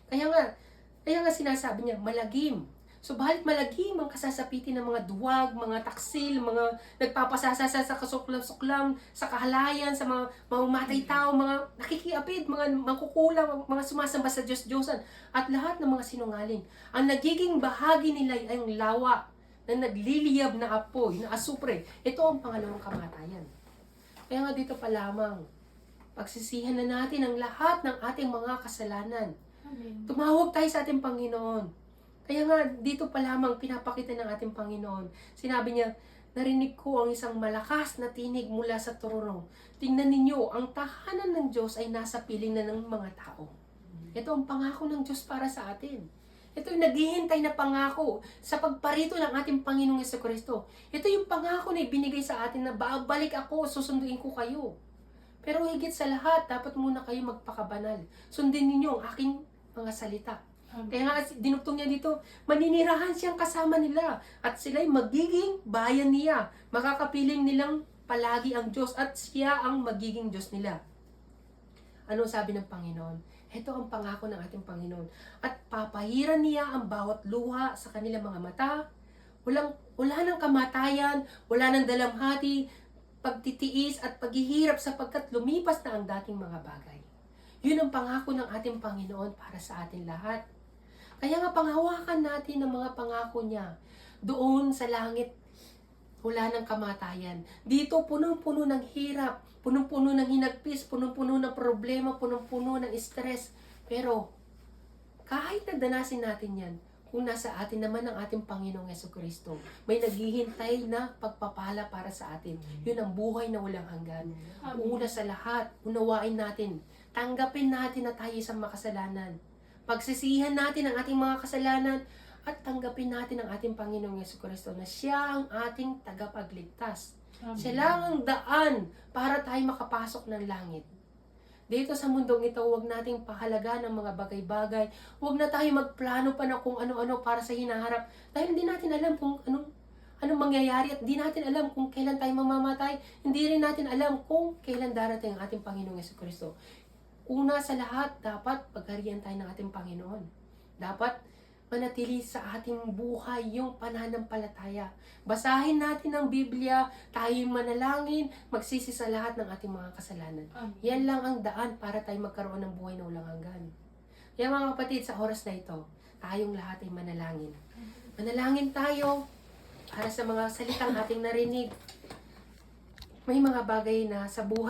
Speaker 1: Kaya nga sinasabi niya, malagim. So balit malagim ang kasasapitin ng mga duwag, mga taksil, mga nagpapasasasa sa kasuklam-suklam, sa kahalayan, sa mga mamamatay tao, mga nakikiapid, mga mangkukulang, mga sumasamba sa Diyos-Diyosan, at lahat ng mga sinungaling. Ang nagiging bahagi nila ay ang lawa na nagliliyab na apoy, na asupre. Ito ang pangalawang kamatayan. Kaya nga dito pa lamang, pagsisihan na natin ang lahat ng ating mga kasalanan.
Speaker 2: Amen.
Speaker 1: Tumawag tayo sa ating Panginoon. Kaya nga, dito pa lamang pinapakita ng ating Panginoon. Sinabi niya, narinig ko ang isang malakas na tinig mula sa trono. Tingnan ninyo, ang tahanan ng Diyos ay nasa piling na ng mga tao. Ito ang pangako ng Diyos para sa atin. Ito yung naghihintay na pangako sa pagparito ng ating Panginoong Jesucristo. Ito yung pangako na ibinigay sa atin na babalik ako, susunduin ko kayo. Pero higit sa lahat, dapat muna kayo magpakabanal. Sundin ninyo ang aking mga salita. Kaya nga dinugtong niya dito, maninirahan siyang kasama nila at sila'y magiging bayan niya. Makakapiling nilang palagi ang Diyos at siya ang magiging Diyos nila. Ano sabi ng Panginoon? Ito ang pangako ng ating Panginoon. At papahiran niya ang bawat luha sa kanilang mga mata. Wala ng kamatayan, wala ng dalamhati, pagtitiis at paghihirap sapagkat lumipas na ang dating mga bagay. Yun ang pangako ng ating Panginoon para sa atin lahat. Kaya nga panghawakan natin ang mga pangako niya. Doon sa langit, wala ng kamatayan. Dito punong-puno ng hirap, punong-puno ng hinagpis, punong-puno ng problema, punong-puno ng stress. Pero kahit nadanasin natin yan, kung nasa atin naman ang ating Panginoong Jesucristo, may naghihintay na pagpapala para sa atin. Yun ang buhay na walang hanggan. Una sa lahat, unawain natin, tanggapin natin na tayo isang makasalanan. Pagsisihan natin ang ating mga kasalanan at tanggapin natin ang ating Panginoong Jesucristo na siya ang ating tagapagligtas.
Speaker 2: Amen.
Speaker 1: Siya lang ang daan para tayo makapasok ng langit. Dito sa mundong ito, huwag nating pahalagaan ng mga bagay-bagay. Huwag na tayo magplano pa na kung ano-ano para sa hinaharap. Dahil hindi natin alam kung anong mangyayari at hindi natin alam kung kailan tayo mamamatay. Hindi rin natin alam kung kailan darating ang ating Panginoong Jesucristo. Una sa lahat, dapat pagharian tayo ng ating Panginoon. Dapat manatili sa ating buhay yung pananampalataya. Basahin natin ang Biblia, tayo manalangin, magsisi sa lahat ng ating mga kasalanan.
Speaker 2: Amen.
Speaker 1: Yan lang ang daan para tayo magkaroon ng buhay na walang hanggan. Kaya mga kapatid, sa oras na ito, tayong lahat ay manalangin. Manalangin tayo para sa mga salitang ating narinig. May mga bagay na sa buhay